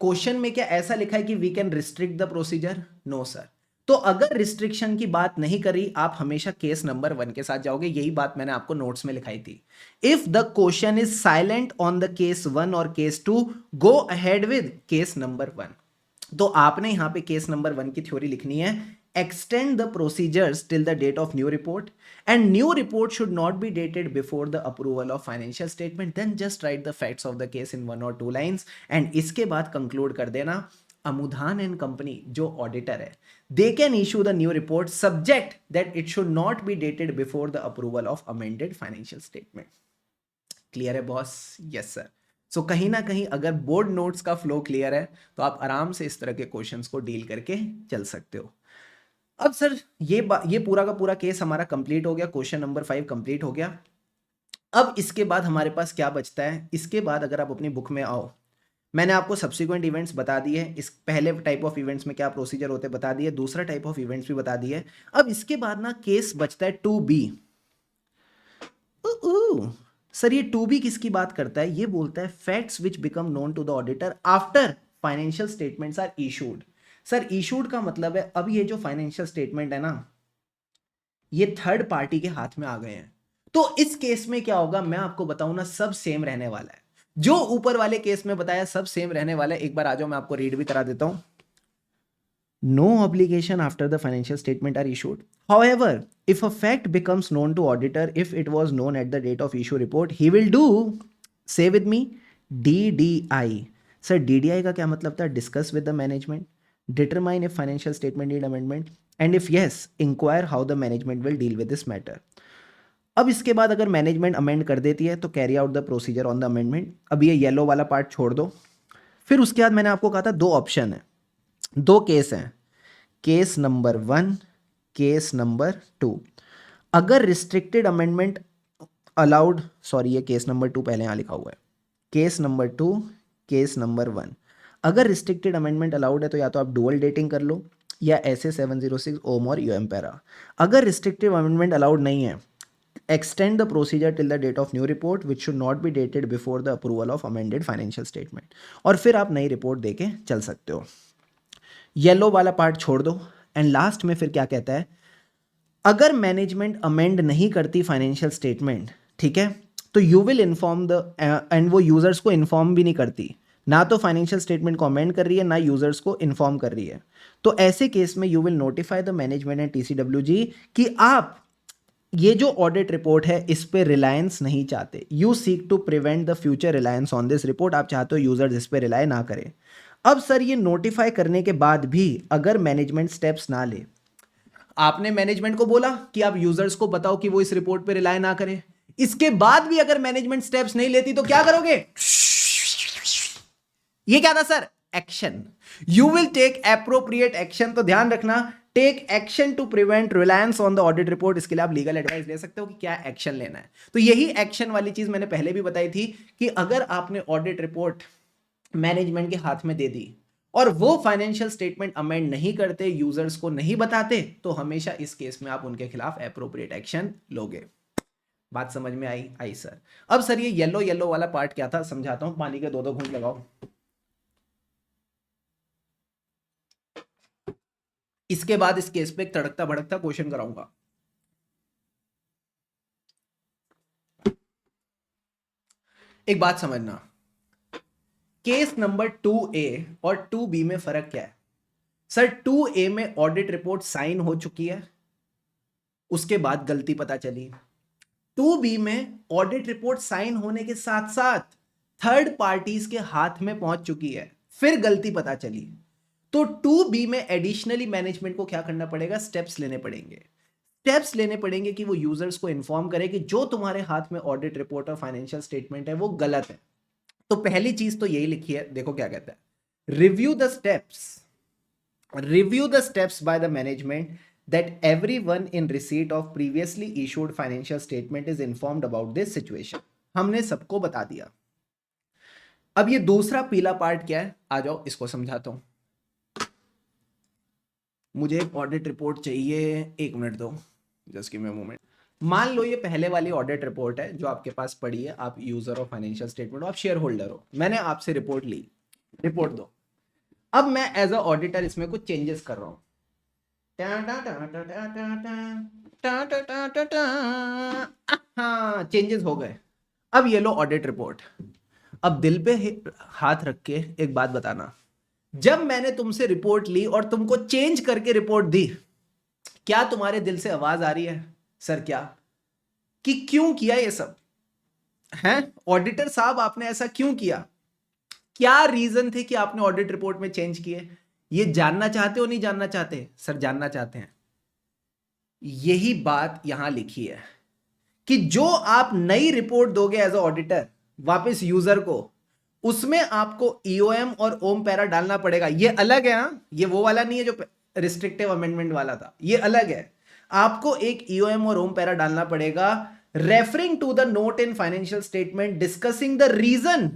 क्वेश्चन में क्या ऐसा लिखा है कि we can restrict the procedure? No sir. तो अगर रिस्ट्रिक्शन की बात नहीं करी, आप हमेशा केस नंबर 1 के साथ जाओगे। यही बात मैंने आपको नोट्स में लिखाई थी। If the question is silent on the case 1 और case 2, go ahead with case number 1। तो आपने यहां पे केस नंबर 1 की थ्योरी लिखनी है, extend the procedures till the date of new report, and new report should not be dated before the approval of financial statement, then just write the facts of the case in 1 or 2 lines, and इसके बाद conclude कर देना, अमुधान and company जो auditor है, they can issue the new report subject that it should not be dated before the approval of amended financial statement। Clear है boss? Yes sir. So कहीं ना कहीं अगर बोर्ड नोट्स का फ्लो क्लियर है तो आप आराम से इस तरह के क्वेश्चंस को डील करके चल सकते हो। अब सर ये पूरा का पूरा केस हमारा कंप्लीट हो गया, क्वेश्चन नंबर 5 कंप्लीट हो गया। अब इसके बाद हमारे पास क्या बचता है? इसके बाद अगर आप अपनी बुक में आओ, मैंने आपको सब्सिक्वेंट इवेंट्स बता दिए, इस पहले टाइप ऑफ इवेंट्स में क्या प्रोसीजर होते हैं बता दिए, दूसरा टाइप ऑफ इवेंट्स भी बता दिए। अब इसके बाद ना केस बचता है 2B। सर ये 2B किसकी बात करता है? ये बोलता है facts which become known to the auditor after financial statements are issued. Sir issued का मतलब है अब ये जो फाइनेंशियल स्टेटमेंट है ना, ये थर्ड पार्टी के हाथ में आ गए हैं। तो इस केस में क्या होगा मैं आपको बताऊं ना, सब सेम रहने वाला है। जो ऊपर वाले केस में बताया सब सेम रहने वाला है। एक बार आ जाओ, मैं आपको रीड भी करा देता हूं। No obligation after the financial statement are issued. However, if a fact becomes known to auditor, if it was known at the date of issue report, he will do, say with me, DDI. Sir, DDI का क्या मतलब था? Discuss with the management, determine if financial statement need amendment, and if yes, inquire how the management will deal with this matter. अब इसके बाद अगर management amend कर देती है तो carry out the procedure on the amendment. अब ये येलो वाला पार्ट छोड़ दो। फिर उसके बाद मैंने आपको कहा था दो ऑप्शन है, दो केस हैं, केस नंबर 1, केस नंबर 2। अगर रिस्ट्रिक्टेड अमेंडमेंट अलाउड, सॉरी ये केस नंबर 2 पहले यहां लिखा हुआ है, केस नंबर 2, केस नंबर 1। अगर रिस्ट्रिक्टेड अमेंडमेंट अलाउड है तो या तो आप डुअल डेटिंग कर लो या ऐसे 706 ओम और यूएम पैरा। अगर रिस्ट्रिक्टेड अमेंडमेंट अलाउड नहीं है, extend the procedure till the date of new report which should not be dated before the approval of amended financial statement, और फिर आप नई रिपोर्ट देके चल सकते हो। येलो वाला पार्ट छोड़ दो। एंड लास्ट में फिर क्या कहता है, अगर मैनेजमेंट अमेंड नहीं करती फाइनेंशियल स्टेटमेंट, ठीक है, तो you will inform the, and वो यूजर्स को इन्फॉर्म भी नहीं करती, ना तो फाइनेंशियल स्टेटमेंट को अमेंड कर रही है ना यूजर्स को इन्फॉर्म कर रही है, तो ऐसे केस में you will notify the management and TCWG कि आप ये जो ऑडिट रिपोर्ट है इस पे रिलायंस नहीं चाहते। You seek to prevent the future reliance on this report, आप चाहते हो यूजर्स इस पे रिलाय ना करें। अब सर ये नोटिफाई करने के बाद भी अगर मैनेजमेंट स्टेप्स ना ले, आपने मैनेजमेंट को बोला कि आप यूजर्स को बताओ कि वो इस रिपोर्ट पे रिलाय ना करें, इसके बाद भी अगर मैनेजमेंट स्टेप्स नहीं लेती तो क्या करोगे? ये क्या था sir? Action. You will take appropriate action. तो ध्यान रखना, take action to prevent reliance on the audit report. इसके लिए आप लीगल एडवाइस ले सकते हो कि क्या एक्शन लेना है। तो यही एक्शन वाली चीज मैंने पहले भी बताई थी कि अगर आपने ऑडिट रिपोर्ट मैनेजमेंट के हाथ में दे दी और वो फाइनेंशियल स्टेटमेंट अमेंड नहीं करते, यूजर्स को नहीं बताते, तो हमेशा इस केस में आप उनके खिलाफ एप्रोप्रिएट एक्शन लोगे। बात समझ में आई? आई सर। अब सर ये येलो येलो वाला पार्ट क्या था, समझाता हूं। पानी के दो दो घूंट लगाओ। इसके बाद इस केस पे एक तड़कता भड़कता क्वेश्चन कराऊंगा। एक बात समझना, केस नंबर 2A और 2B में फर्क क्या है? सर 2A में ऑडिट रिपोर्ट साइन हो चुकी है, उसके बाद गलती पता चली। 2B में ऑडिट रिपोर्ट साइन होने के साथ साथ थर्ड पार्टीज के हाथ में पहुंच चुकी है, फिर गलती पता चली। तो 2B में एडिशनली मैनेजमेंट को क्या करना पड़ेगा? स्टेप्स लेने पड़ेंगे। स्टेप्स लेने पड़ेंगे कि वो यूजर्स को इन्फॉर्म करे कि जो तुम्हारे हाथ में ऑडिट रिपोर्ट और फाइनेंशियल स्टेटमेंट है वो गलत है। तो पहली चीज तो यही लिखी है, देखो क्या कहता है। Review the steps by the management that everyone in receipt of previously issued financial statement is informed about this situation। हमने सबको बता दिया। अब ये दूसरा पीला पार्ट क्या है, आ जाओ इसको समझाता हूं। मुझे एक ऑडिट रिपोर्ट चाहिए, एक मिनट दो, just give me a moment. मान लो ये पहले वाली ऑडिट रिपोर्ट है जो आपके पास पड़ी है, आप यूजर ऑफ फाइनेंशियल स्टेटमेंट हो, आप शेयर होल्डर हो, मैंने आपसे रिपोर्ट ली, रिपोर्ट दो। अब मैं एज अ ऑडिटर इसमें कुछ चेंजेस कर रहा हूं। हाँ, चेंजेस हो गए। अब ये लो ऑडिट रिपोर्ट। अब दिल पे हाथ रख के एक बात बताना, जब मैंने तुमसे रिपोर्ट ली और तुमको चेंज करके रिपोर्ट दी, क्या तुम्हारे दिल से आवाज आ रही है सर क्या, कि क्यों किया ये सब है? ऑडिटर साहब आपने ऐसा क्यों किया? क्या रीजन थे कि आपने ऑडिट रिपोर्ट में चेंज किए? ये जानना चाहते हो, नहीं जानना चाहते? सर जानना चाहते हैं। यही बात यहां लिखी है कि जो आप नई रिपोर्ट दोगे एज अ ऑडिटर वापस यूजर को, उसमें आपको ईओएम और ओम पैरा डालना पड़ेगा। ये अलग है, हाँ, ये वो वाला नहीं है जो रिस्ट्रिक्टिव अमेंडमेंट वाला था, ये अलग है। आपको एक ईओएम और ओम पैरा डालना पड़ेगा, referring to the note in financial statement discussing the reason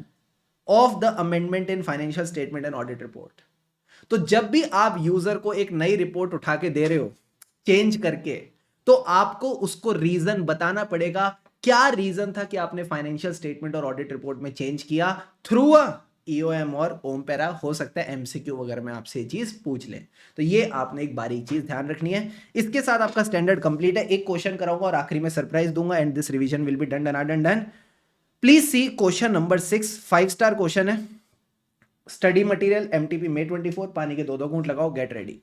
of the amendment in financial statement and audit report. तो जब भी आप यूजर को एक नई रिपोर्ट उठा के दे रहे हो चेंज करके, तो आपको उसको रीजन बताना पड़ेगा, क्या रीजन था कि आपने फाइनेंशियल स्टेटमेंट और ऑडिट रिपोर्ट में चेंज किया थ्रू अ ईओएम और ओम पैरा। हो सकता है एमसीक्यू वगैरह में आपसे ये चीज पूछ ले, तो ये आपने एक बारीक चीज ध्यान रखनी है। इसके साथ आपका स्टैंडर्ड कंप्लीट है। एक क्वेश्चन कराऊंगा और आखिरी में सरप्राइज दूंगा, and this revision will be done done done done. Please see question number 6, 5 star question है। स्टडी मटेरियल एमटीपी मे 24। पानी के दो दो घूंट लगाओ, गेट रेडी।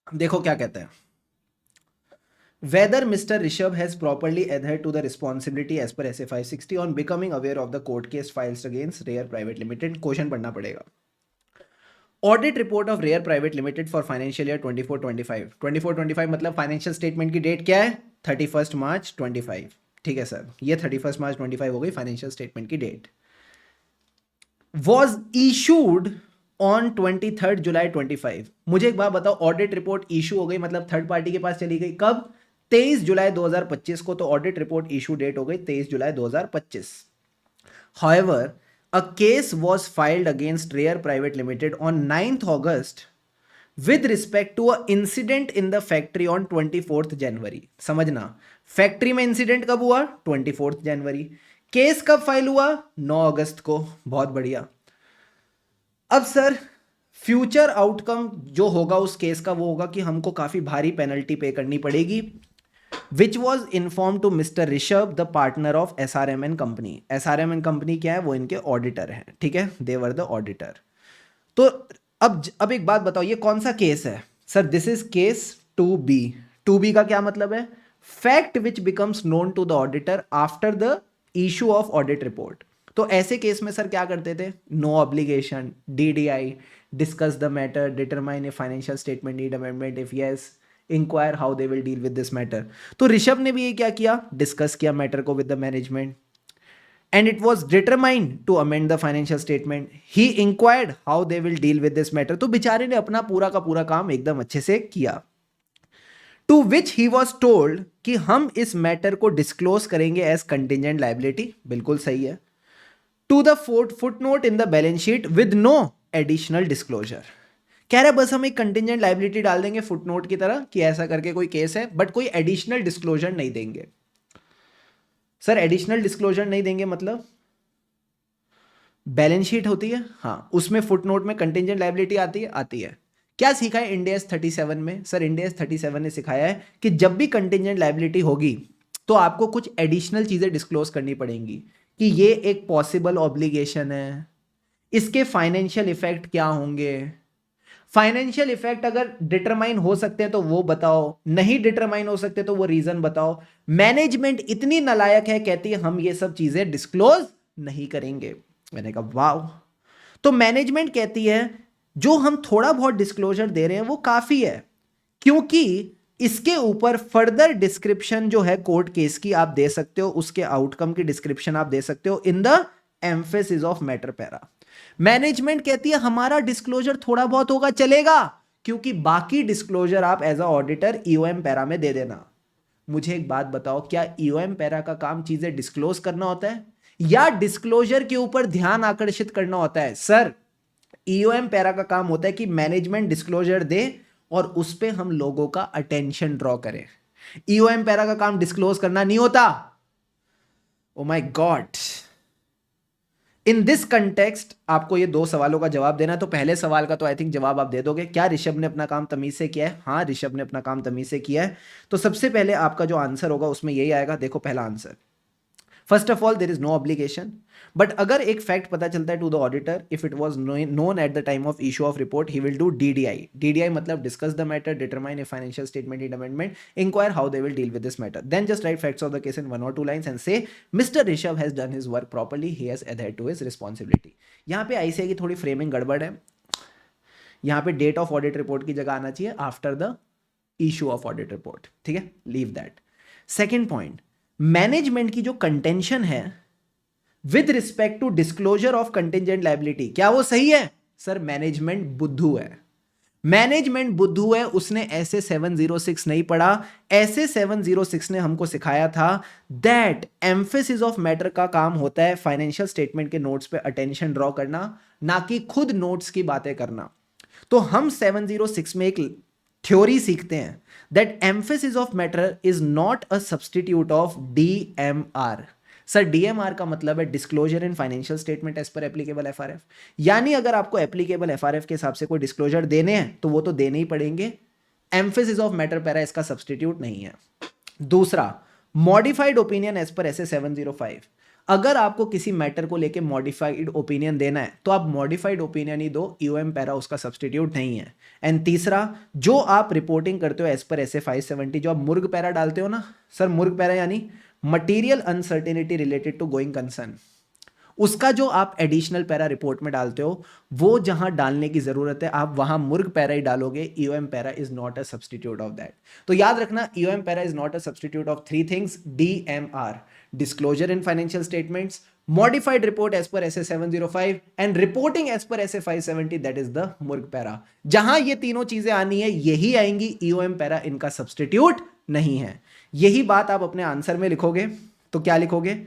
देखो क्या कहता है। Whether Mr. Rishabh has properly adhered to the responsibility as per SA 560 on becoming aware of the court case files against Rare Private Limited। Question पढ़ना पड़ेगा। Audit report of Rare Private Limited for financial year 24-25। 24-25 मतलब financial statement की date क्या है? 31 March 25। ठीक है sir, ये 31 March 25 हो गई फाइनेंशियल स्टेटमेंट की डेट। वॉज इशूड ऑन 23 जुलाई 25। मुझे एक बात बताओ, ऑडिट रिपोर्ट इशू हो गई मतलब थर्ड पार्टी के पास चली गई कब? 23 जुलाई 2025 को। तो ऑडिट रिपोर्ट इशू डेट हो गई 23 जुलाई 2025। However a case was filed against Rare Private Limited on 9th August with respect to a incident in the factory on 24th January. समझना, फैक्ट्री में इंसिडेंट कब हुआ? 24th जनवरी। केस कब file हुआ? 9 अगस्त को। बहुत बढ़िया। अब सर फ्यूचर आउटकम जो होगा उस केस का वो होगा कि हमको काफी भारी पेनल्टी पे करनी पड़ेगी, which was inform to mister Rishabh the partner of SRMN company. SRMN company क्या है? वो इनके ऑडिटर हैं, ठीक है, दे वर द ऑडिटर। तो अब एक बात बताओ, ये कौन सा केस है? Sir this is case 2B। 2B का क्या मतलब है? Fact which becomes known to the auditor after the issue of audit report. तो ऐसे केस में सर क्या करते थे? No obligation, DDI, discuss the matter, determine a financial statement need amendment, if yes inquire how they will deal with this matter. तो ऋषभ ने भी ये क्या किया? डिस्कस किया मैटर को with the management, and it was determined to amend the financial statement. He inquired how they will deal with this matter. तो बेचारे ने अपना पूरा का पूरा काम एकदम अच्छे से किया। To which he was told कि हम इस मैटर को डिस्क्लोज करेंगे एज कंटिजेंट लाइबिलिटी। बिल्कुल सही है। To the footnote in the balance sheet with no additional disclosure. कह रहे बस हम एक कंटिजेंट लाइबिलिटी डाल देंगे फुटनोट की तरह कि ऐसा करके कोई केस है, बट कोई एडिशनल डिस्क्लोजर नहीं देंगे। सर एडिशनल डिस्क्लोजर नहीं देंगे मतलब बैलेंस शीट होती है, हाँ, उसमें फुटनोट में कंटिजेंट लायबिलिटी आती है, आती है। क्या सीखा है इंड AS 37 में? सर इंड AS 37 ने सिखाया है कि जब भी कंटिजेंट लायबिलिटी होगी तो आपको कुछ एडिशनल चीजें डिस्क्लोज करनी पड़ेंगी कि ये एक पॉसिबल ऑब्लिगेशन है, इसके फाइनेंशियल इफेक्ट क्या होंगे। फाइनेंशियल इफेक्ट अगर डिटरमाइन हो सकते हैं तो वो बताओ, नहीं डिटरमाइन हो सकते तो वो रीजन बताओ। मैनेजमेंट इतनी नालायक है, कहती है हम ये सब चीजें डिस्क्लोज नहीं करेंगे। मैंने कहा वाह। तो मैनेजमेंट कहती है जो हम थोड़ा बहुत डिस्क्लोजर दे रहे हैं वो काफी है, क्योंकि इसके ऊपर फर्दर डिस्क्रिप्शन जो है कोर्ट केस की आप दे सकते हो, उसके आउटकम की डिस्क्रिप्शन आप दे सकते हो in the emphasis of matter para. Management कहती है हमारा डिस्क्लोजर थोड़ा बहुत होगा चलेगा, क्योंकि बाकी डिस्क्लोजर आप as a auditor EOM para में दे देना। मुझे एक बात बताओ, क्या ईओएम पैरा का काम चीजें डिस्क्लोज करना होता है या डिस्क्लोजर के ऊपर ध्यान आकर्षित करना होता है? सर ईओएम पैरा का काम होता है कि मैनेजमेंट डिस्क्लोजर दे और उस पे हम लोगों का अटेंशन ड्रॉ करें। ईओएम पैरा का काम डिस्क्लोज करना नहीं होता। Oh my God. In this context आपको ये दो सवालों का जवाब देना है। तो पहले सवाल का तो आई थिंक जवाब आप दे दोगे। क्या ऋषभ ने अपना काम तमीज से किया है? हाँ, ऋषभ ने अपना काम तमीज से किया है। तो सबसे पहले आपका जो आंसर होगा उसमें यही आएगा। देखो पहला answer, first of all there is no obligation, but अगर एक फैक्ट पता चलता है to the auditor, if it was known at the time of issue of report, he will do DDI. DDI मतलब discuss the matter, determine a financial statement need amendment, inquire how they will deal with this matter, then just write facts of the case in 1 or 2 lines and से mister Rishabh has done his work properly, he has adhered to his responsibility. यहाँ पे ऐसे की थोड़ी framing गड़बड़ है। यहाँ पे डेट ऑफ ऑडिट रिपोर्ट की जगह आना चाहिए after the issue of audit report. ठीक है, leave that. Second point, management की जो कंटेंशन है with respect to disclosure of contingent liability, क्या वो सही है? सर मैनेजमेंट बुद्धू है। मैनेजमेंट बुद्धू है, उसने ऐसे 706 नहीं पढ़ा। ऐसे 706 ने हमको सिखाया था दैट एम्फेसिस ऑफ मैटर का काम होता है फाइनेंशियल स्टेटमेंट के नोट्स पे अटेंशन ड्रॉ करना, ना कि खुद नोट्स की बातें करना। तो हम 706 में एक थ्योरी सीखते हैं that emphasis of matter is not a substitute of DMR। Sir DMR का मतलब है disclosure in financial statement as per applicable FRF। यानी अगर आपको एप्लीकेबल FRF के हिसाब से कोई डिस्क्लोजर देने हैं तो वो तो देने ही पड़ेंगे। एम्फेसिस ऑफ मैटर पैरा इसका सब्सटीट्यूट नहीं है। दूसरा, modified opinion as per SA 705। अगर आपको किसी मैटर को लेके मॉडिफाइड ओपिनियन देना है तो आप मॉडिफाइड ओपिनियन ही दो, ईओएम पैरा उसका सब्सटीट्यूट नहीं है। एंड तीसरा, जो आप रिपोर्टिंग करते हो एज पर SA 570, जो आप मुर्ग पैरा डालते हो ना सर, मुर्ग पैरा यानी material uncertainty related to going concern, उसका जो आप एडिशनल पैरा रिपोर्ट में डालते हो, वो जहां डालने की जरूरत है आप वहां मुर्ग पैरा ही डालोगे। EOM para is not a substitute of that. तो याद रखना, EOM para is not a substitute of 3 things: DMR, disclosure in financial statements, modified report as per SA 705 and reporting as per SA 570, that is the मुर्ग para. जहां ये तीनों चीजें आनी है यही आएंगी, ईओएम पैरा इनका सब्सटीट्यूट नहीं है। यही बात आप अपने आंसर में लिखोगे तो क्या लिखोगे?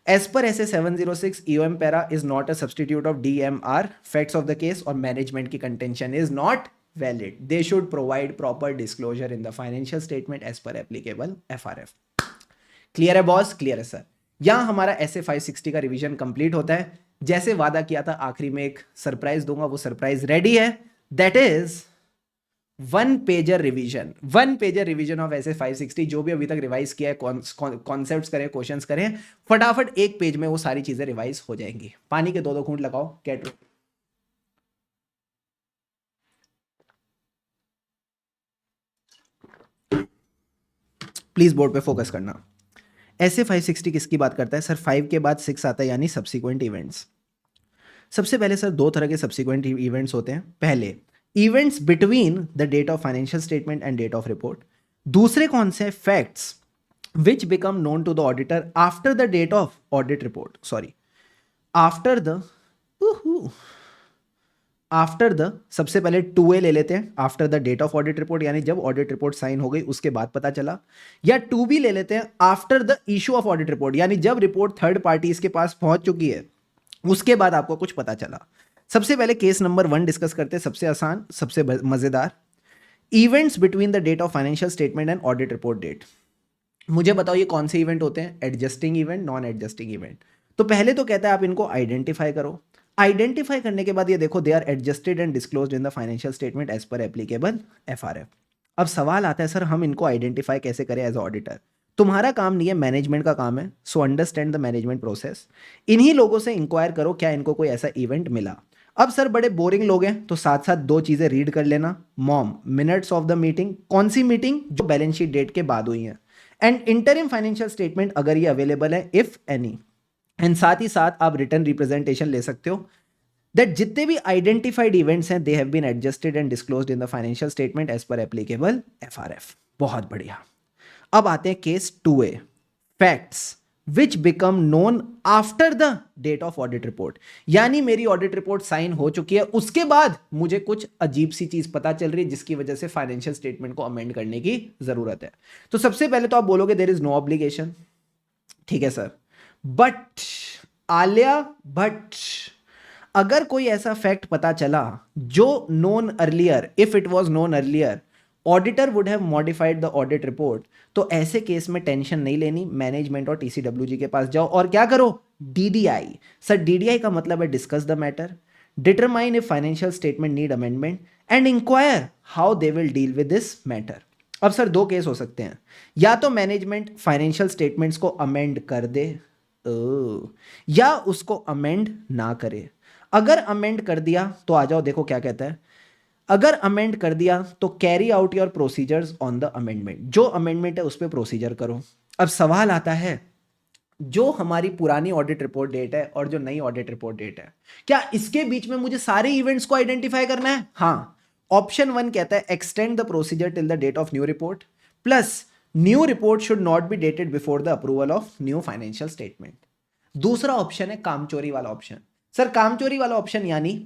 As per SA 706, EOM para is not a substitute of DMR. Facts of the case और management की contention is not valid. They should provide proper disclosure in the financial statement as per applicable FRF. Clear है boss? Clear है sir. यहाँ हमारा SA 560 का revision complete होता है। जैसे वादा किया था आखिरी में एक सरप्राइज दूंगा, वो सरप्राइज रेडी है। That is 1 pager revision. 1 pager revision of SA 560। जो भी अभी तक रिवाइज किया है, कॉन्सेप्ट्स करें, क्वेश्चंस करें, फटाफट एक पेज में वो सारी चीजें रिवाइज हो जाएंगी। पानी के 2-2 घूंट लगाओ, गेट प्लीज बोर्ड पे फोकस करना। ऐसे 560 किसकी बात करता है सर? 5 के बाद 6 आता है, यानी सब्सिक्वेंट इवेंट्स। सबसे पहले सर दो तरह के सब्सिक्वेंट इवेंट्स होते हैं। पहले events between the date of financial statement and date of report. दूसरे कौन से? Facts which become known to the auditor after the date of audit report, sorry after the after the, सबसे पहले 2A ले लेते हैं, after the date of audit report, यानी जब ऑडिट रिपोर्ट साइन हो गई उसके बाद पता चला। या 2B ले लेते हैं, after the issue of audit report, यानी जब रिपोर्ट थर्ड पार्टीज के पास पहुंच चुकी है उसके बाद आपको कुछ पता चला। सबसे पहले केस नंबर 1 डिस्कस करते हैं, सबसे आसान, सबसे मजेदार। Events between the date of financial statement and audit report date. मुझे बताओ ये कौन से इवेंट होते हैं? Adjusting event, non adjusting event. तो पहले तो कहता है आप इनको आइडेंटिफाई करो। आइडेंटिफाई करने के बाद ये देखो, they are adjusted and disclosed in the financial statement as per applicable FRF. अब सवाल आता है सर हम इनको आइडेंटिफाई कैसे करें एज ऑडिटर? तुम्हारा काम नहीं है, मैनेजमेंट का काम है। So understand the management process. इन्हीं लोगों से इंक्वायर करो क्या इनको कोई ऐसा इवेंट मिला। अब सर बड़े बोरिंग लोग हैं तो साथ साथ दो चीजें रीड कर लेना। Mom, minutes of the meeting, कौन सी मीटिंग? जो बैलेंस शीट डेट के बाद हुई है। एंड इंटरिम फाइनेंशियल स्टेटमेंट अगर ये अवेलेबल है, इफ एनी। एंड साथ ही साथ आप रिटर्न रिप्रेजेंटेशन ले सकते हो दैट जितने भी आइडेंटिफाइड इवेंट्स हैं they have been adjusted and disclosed in the financial statement as per applicable FRF. बहुत बढ़िया। अब आते हैं case 2A, facts which become known after the date of audit report, यानी मेरी ऑडिट रिपोर्ट साइन हो चुकी है, उसके बाद मुझे कुछ अजीब सी चीज पता चल रही है जिसकी वजह से फाइनेंशियल स्टेटमेंट को अमेंड करने की जरूरत है। तो सबसे पहले तो आप बोलोगे देयर इज नो ऑब्लिगेशन, ठीक है सर, बट आलिया भट्ट, अगर कोई ऐसा फैक्ट पता चला जो known earlier, if it was known earlier auditor would have modified the audit report, तो ऐसे केस में टेंशन नहीं लेनी, मैनेजमेंट और टीसीडब्ल्यूजी के पास जाओ और क्या करो? डीडीआई। सर डीडीआई का मतलब है discuss the matter, determine if financial statement need amendment and inquire how they will deal with this matter. अब सर दो केस हो सकते हैं, या तो मैनेजमेंट फाइनेंशियल स्टेटमेंट्स को अमेंड कर दे, या उसको अमेंड ना करे। अगर अमेंड कर दिया तो आ जाओ, देखो क्या कहता है। अगर अमेंड कर दिया तो carry out your procedures on the amendment, जो अमेंडमेंट है उस पर प्रोसीजर करो। अब सवाल आता है जो हमारी पुरानी ऑडिट रिपोर्ट डेट है और जो नई ऑडिट रिपोर्ट डेट है, क्या इसके बीच में मुझे सारे इवेंट्स को आइडेंटिफाई करना है? हाँ, ऑप्शन 1 कहता है extend the procedure till the date of new report, plus new report should not be dated before the approval of new financial statement. दूसरा ऑप्शन है कामचोरी वाला ऑप्शन। सर कामचोरी वाला ऑप्शन यानी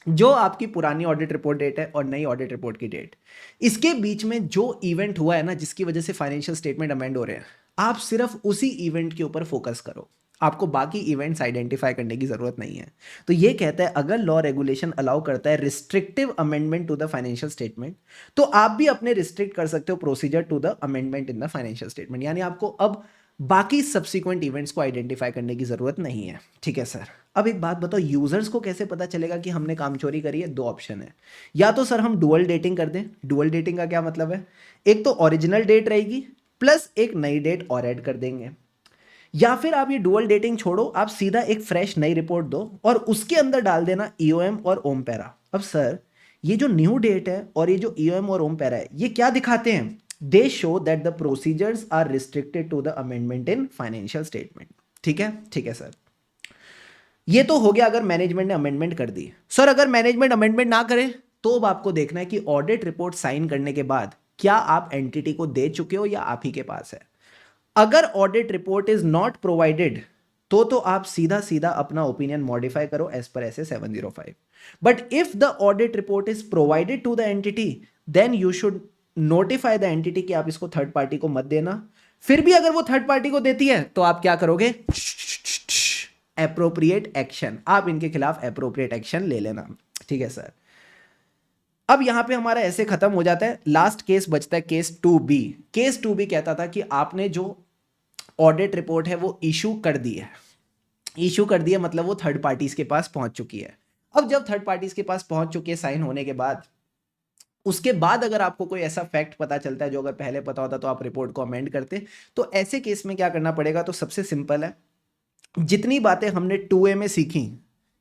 जो आपकी पुरानी ऑडिट रिपोर्ट डेट है और नई ऑडिट रिपोर्ट की डेट, इसके बीच में जो इवेंट हुआ है ना जिसकी वजह से फाइनेंशियल स्टेटमेंट अमेंड हो रहे हैं, आप सिर्फ उसी इवेंट के ऊपर फोकस करो, आपको बाकी इवेंट्स आइडेंटिफाई करने की जरूरत नहीं है। तो ये कहता है अगर लॉ रेगुलेशन अलाउ करता है restrictive amendment to the financial statement, तो आप भी अपने रिस्ट्रिक्ट कर सकते हो procedure to the amendment in the financial statement, यानी आपको अब बाकी सब्सिक्वेंट इवेंट्स को आइडेंटिफाई करने की जरूरत नहीं है। ठीक है सर, अब एक बात बताओ, यूजर्स को कैसे पता चलेगा कि हमने काम चोरी करी है? दो ऑप्शन है, या तो सर हम डुअल डेटिंग कर दें। डुअल डेटिंग का क्या मतलब है? एक तो ओरिजिनल डेट रहेगी प्लस एक नई डेट और ऐड कर देंगे, या फिर आप ये डुअल डेटिंग छोड़ो, आप सीधा एक फ्रेश नई रिपोर्ट दो और उसके अंदर डाल देना ईओएम और ओम पैरा। अब सर ये जो न्यू डेट है और ये जो ईओएम और ओम पैरा है, ये क्या दिखाते हैं? They show that the procedures are restricted to the amendment in financial statement. ठीक है, ठीक है सर, ये तो हो गया अगर मैनेजमेंट ने अमेंडमेंट कर दी। सर अगर मैनेजमेंट अमेंडमेंट ना करे तो अब आपको देखना है कि ऑडिट रिपोर्ट साइन करने के बाद क्या आप एंटिटी को दे चुके हो या आप ही के पास है। अगर audit report is not provided तो आप सीधा सीधा अपना ओपिनियन मॉडिफाई करो as per SA 705। But if the audit report is provided to the entity then you should notify the entity कि आप इसको थर्ड पार्टी को मत देना। फिर भी अगर वो थर्ड पार्टी को देती है तो आप क्या करोगे? एप्रोप्रिएट एक्शन, आप इनके खिलाफ एप्रोप्रिएट एक्शन ले लेना। ठीक है सर, अब यहां पे हमारा ऐसे खत्म हो जाता है। लास्ट केस बचता है केस 2B। केस 2B कहता था कि आपने जो ऑडिट रिपोर्ट है वो इशू कर दी है। इशू कर दी है मतलब वो थर्ड पार्टीज के पास पहुंच चुकी है। अब जब थर्ड पार्टीज के पास पहुंच चुकी है साइन होने के बाद, उसके बाद अगर आपको कोई ऐसा फैक्ट पता चलता है जो अगर पहले पता होता तो आप रिपोर्ट को अमेंड करते, तो ऐसे केस में क्या करना पड़ेगा? तो सबसे सिंपल है, जितनी बातें हमने 2A में सीखी,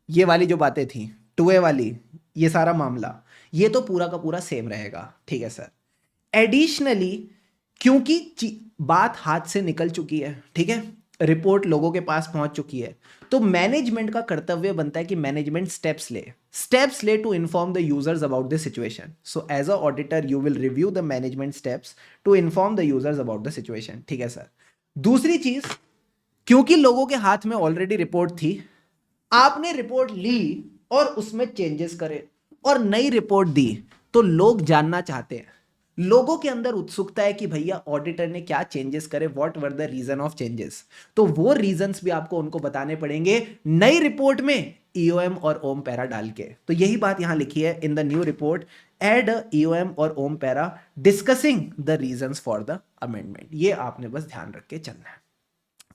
ये वाली जो बातें थी 2A वाली, ये सारा मामला, ये तो पूरा का पूरा सेम रहेगा। ठीक है सर, एडिशनली क्योंकि बात हाथ से निकल चुकी है, ठीक है, रिपोर्ट लोगों के पास पहुंच चुकी है, तो मैनेजमेंट का कर्तव्य बनता है कि मैनेजमेंट स्टेप्स ले to inform the users about the situation. So as a auditor you will review the management steps to inform the users about the situation. ठीक है सर. दूसरी चीज, क्योंकि लोगों के हाथ में ऑलरेडी रिपोर्ट थी, आपने रिपोर्ट ली और उसमें चेंजेस करे और नई रिपोर्ट दी, तो लोग जानना चाहते हैं, लोगों के अंदर उत्सुकता है कि भैया ऑडिटर ने क्या चेंजेस करे, what were the reason of changes. तो वो रीजंस भी आपको उनको बताने पड़ेंगे नई रिपोर्ट में ईओएम और ओम पैरा डाल के. तो यही बात यहां लिखी है, in the new report add EOM और OM para discussing the reasons for the amendment. ये आपने बस ध्यान रख के चलना है.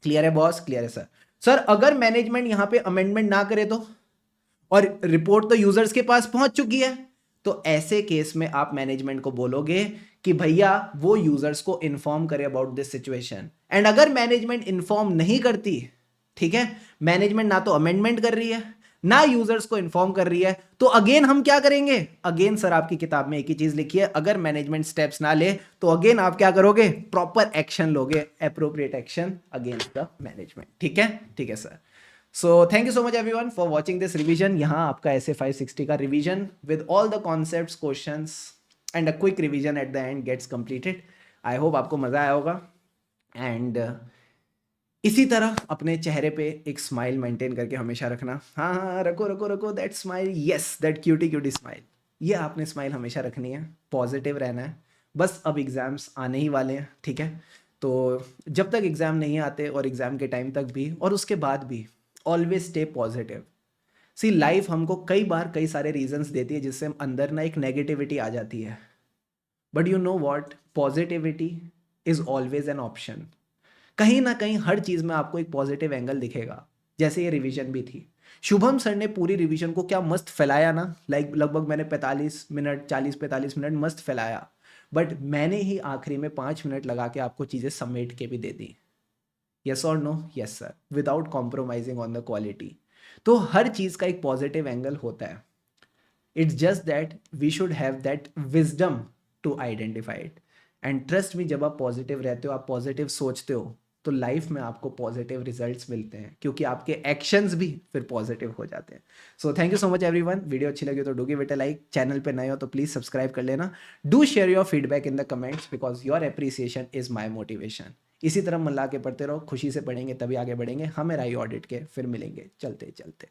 क्लियर है बॉस? क्लियर है सर. सर अगर मैनेजमेंट यहां पे अमेंडमेंट ना करे तो, और रिपोर्ट तो यूजर्स के पास पहुंच चुकी है, तो ऐसे केस में आप मैनेजमेंट को बोलोगे कि भैया वो यूजर्स को इन्फॉर्म करे अबाउट दिस सिचुएशन. एंड अगर मैनेजमेंट इन्फॉर्म नहीं करती, ठीक है, मैनेजमेंट ना तो अमेंडमेंट कर रही है ना यूजर्स को इन्फॉर्म कर रही है, तो अगेन हम क्या करेंगे? अगेन सर आपकी किताब में एक ही चीज लिखी है, अगर मैनेजमेंट स्टेप्स ना ले तो अगेन आप क्या करोगे? प्रॉपर एक्शन लोगे, appropriate action against the management. ठीक है, ठीक है sir. So thank you so much everyone for watching this revision. यहाँ आपका ऐसे 560 का revision with all the concepts, questions and a quick revision at the end gets completed. I hope आपको मजा आया होगा. एंड इसी तरह अपने चेहरे पे एक स्माइल मेंटेन करके हमेशा रखना. हाँ हाँ, रखो रखो रखो that smile. Yes, that cutie cutie smile. ये आपने स्माइल हमेशा रखनी है, पॉजिटिव रहना है. बस अब एग्ज़ाम्स आने ही वाले हैं, ठीक है, तो जब तक एग्ज़ाम नहीं आते और एग्ज़ाम के टाइम तक भी और उसके बाद भी ऑलवेज स्टे पॉजिटिव. सी लाइफ हमको कई बार कई सारे रीजंस देती है जिससे हम अंदर ना एक नेगेटिविटी आ जाती है, but you know what, positivity is always an option. कहीं ना कहीं हर चीज में आपको एक पॉजिटिव एंगल दिखेगा. जैसे ये रिवीजन भी थी, शुभम सर ने पूरी रिवीजन को क्या मस्त फैलाया ना, लाइक लगभग मैंने 45 मिनट 40-45 मिनट मस्त फैलाया, बट मैंने ही आखिरी में 5 मिनट लगा के आपको चीजें समेट के भी दे दी. यस और no? Yes sir, without compromising on the quality. तो हर चीज का एक पॉजिटिव एंगल होता है. It's just that we should have that wisdom to identify it. And trust me, जब आप पॉजिटिव रहते हो, आप पॉजिटिव सोचते हो, तो लाइफ में आपको पॉजिटिव रिजल्ट्स मिलते हैं, क्योंकि आपके एक्शंस भी फिर पॉजिटिव हो जाते हैं. सो thank you so much everyone. Video अच्छी लगी तो do give it a like. Channel पे नए हो तो प्लीज सब्सक्राइब कर लेना. Do share your feedback in the comments because your appreciation is my motivation. इसी तरह मन ला के पढ़ते रहो, खुशी से पढ़ेंगे तभी आगे बढ़ेंगे. हमें राई ऑडिट के फिर मिलेंगे चलते चलते.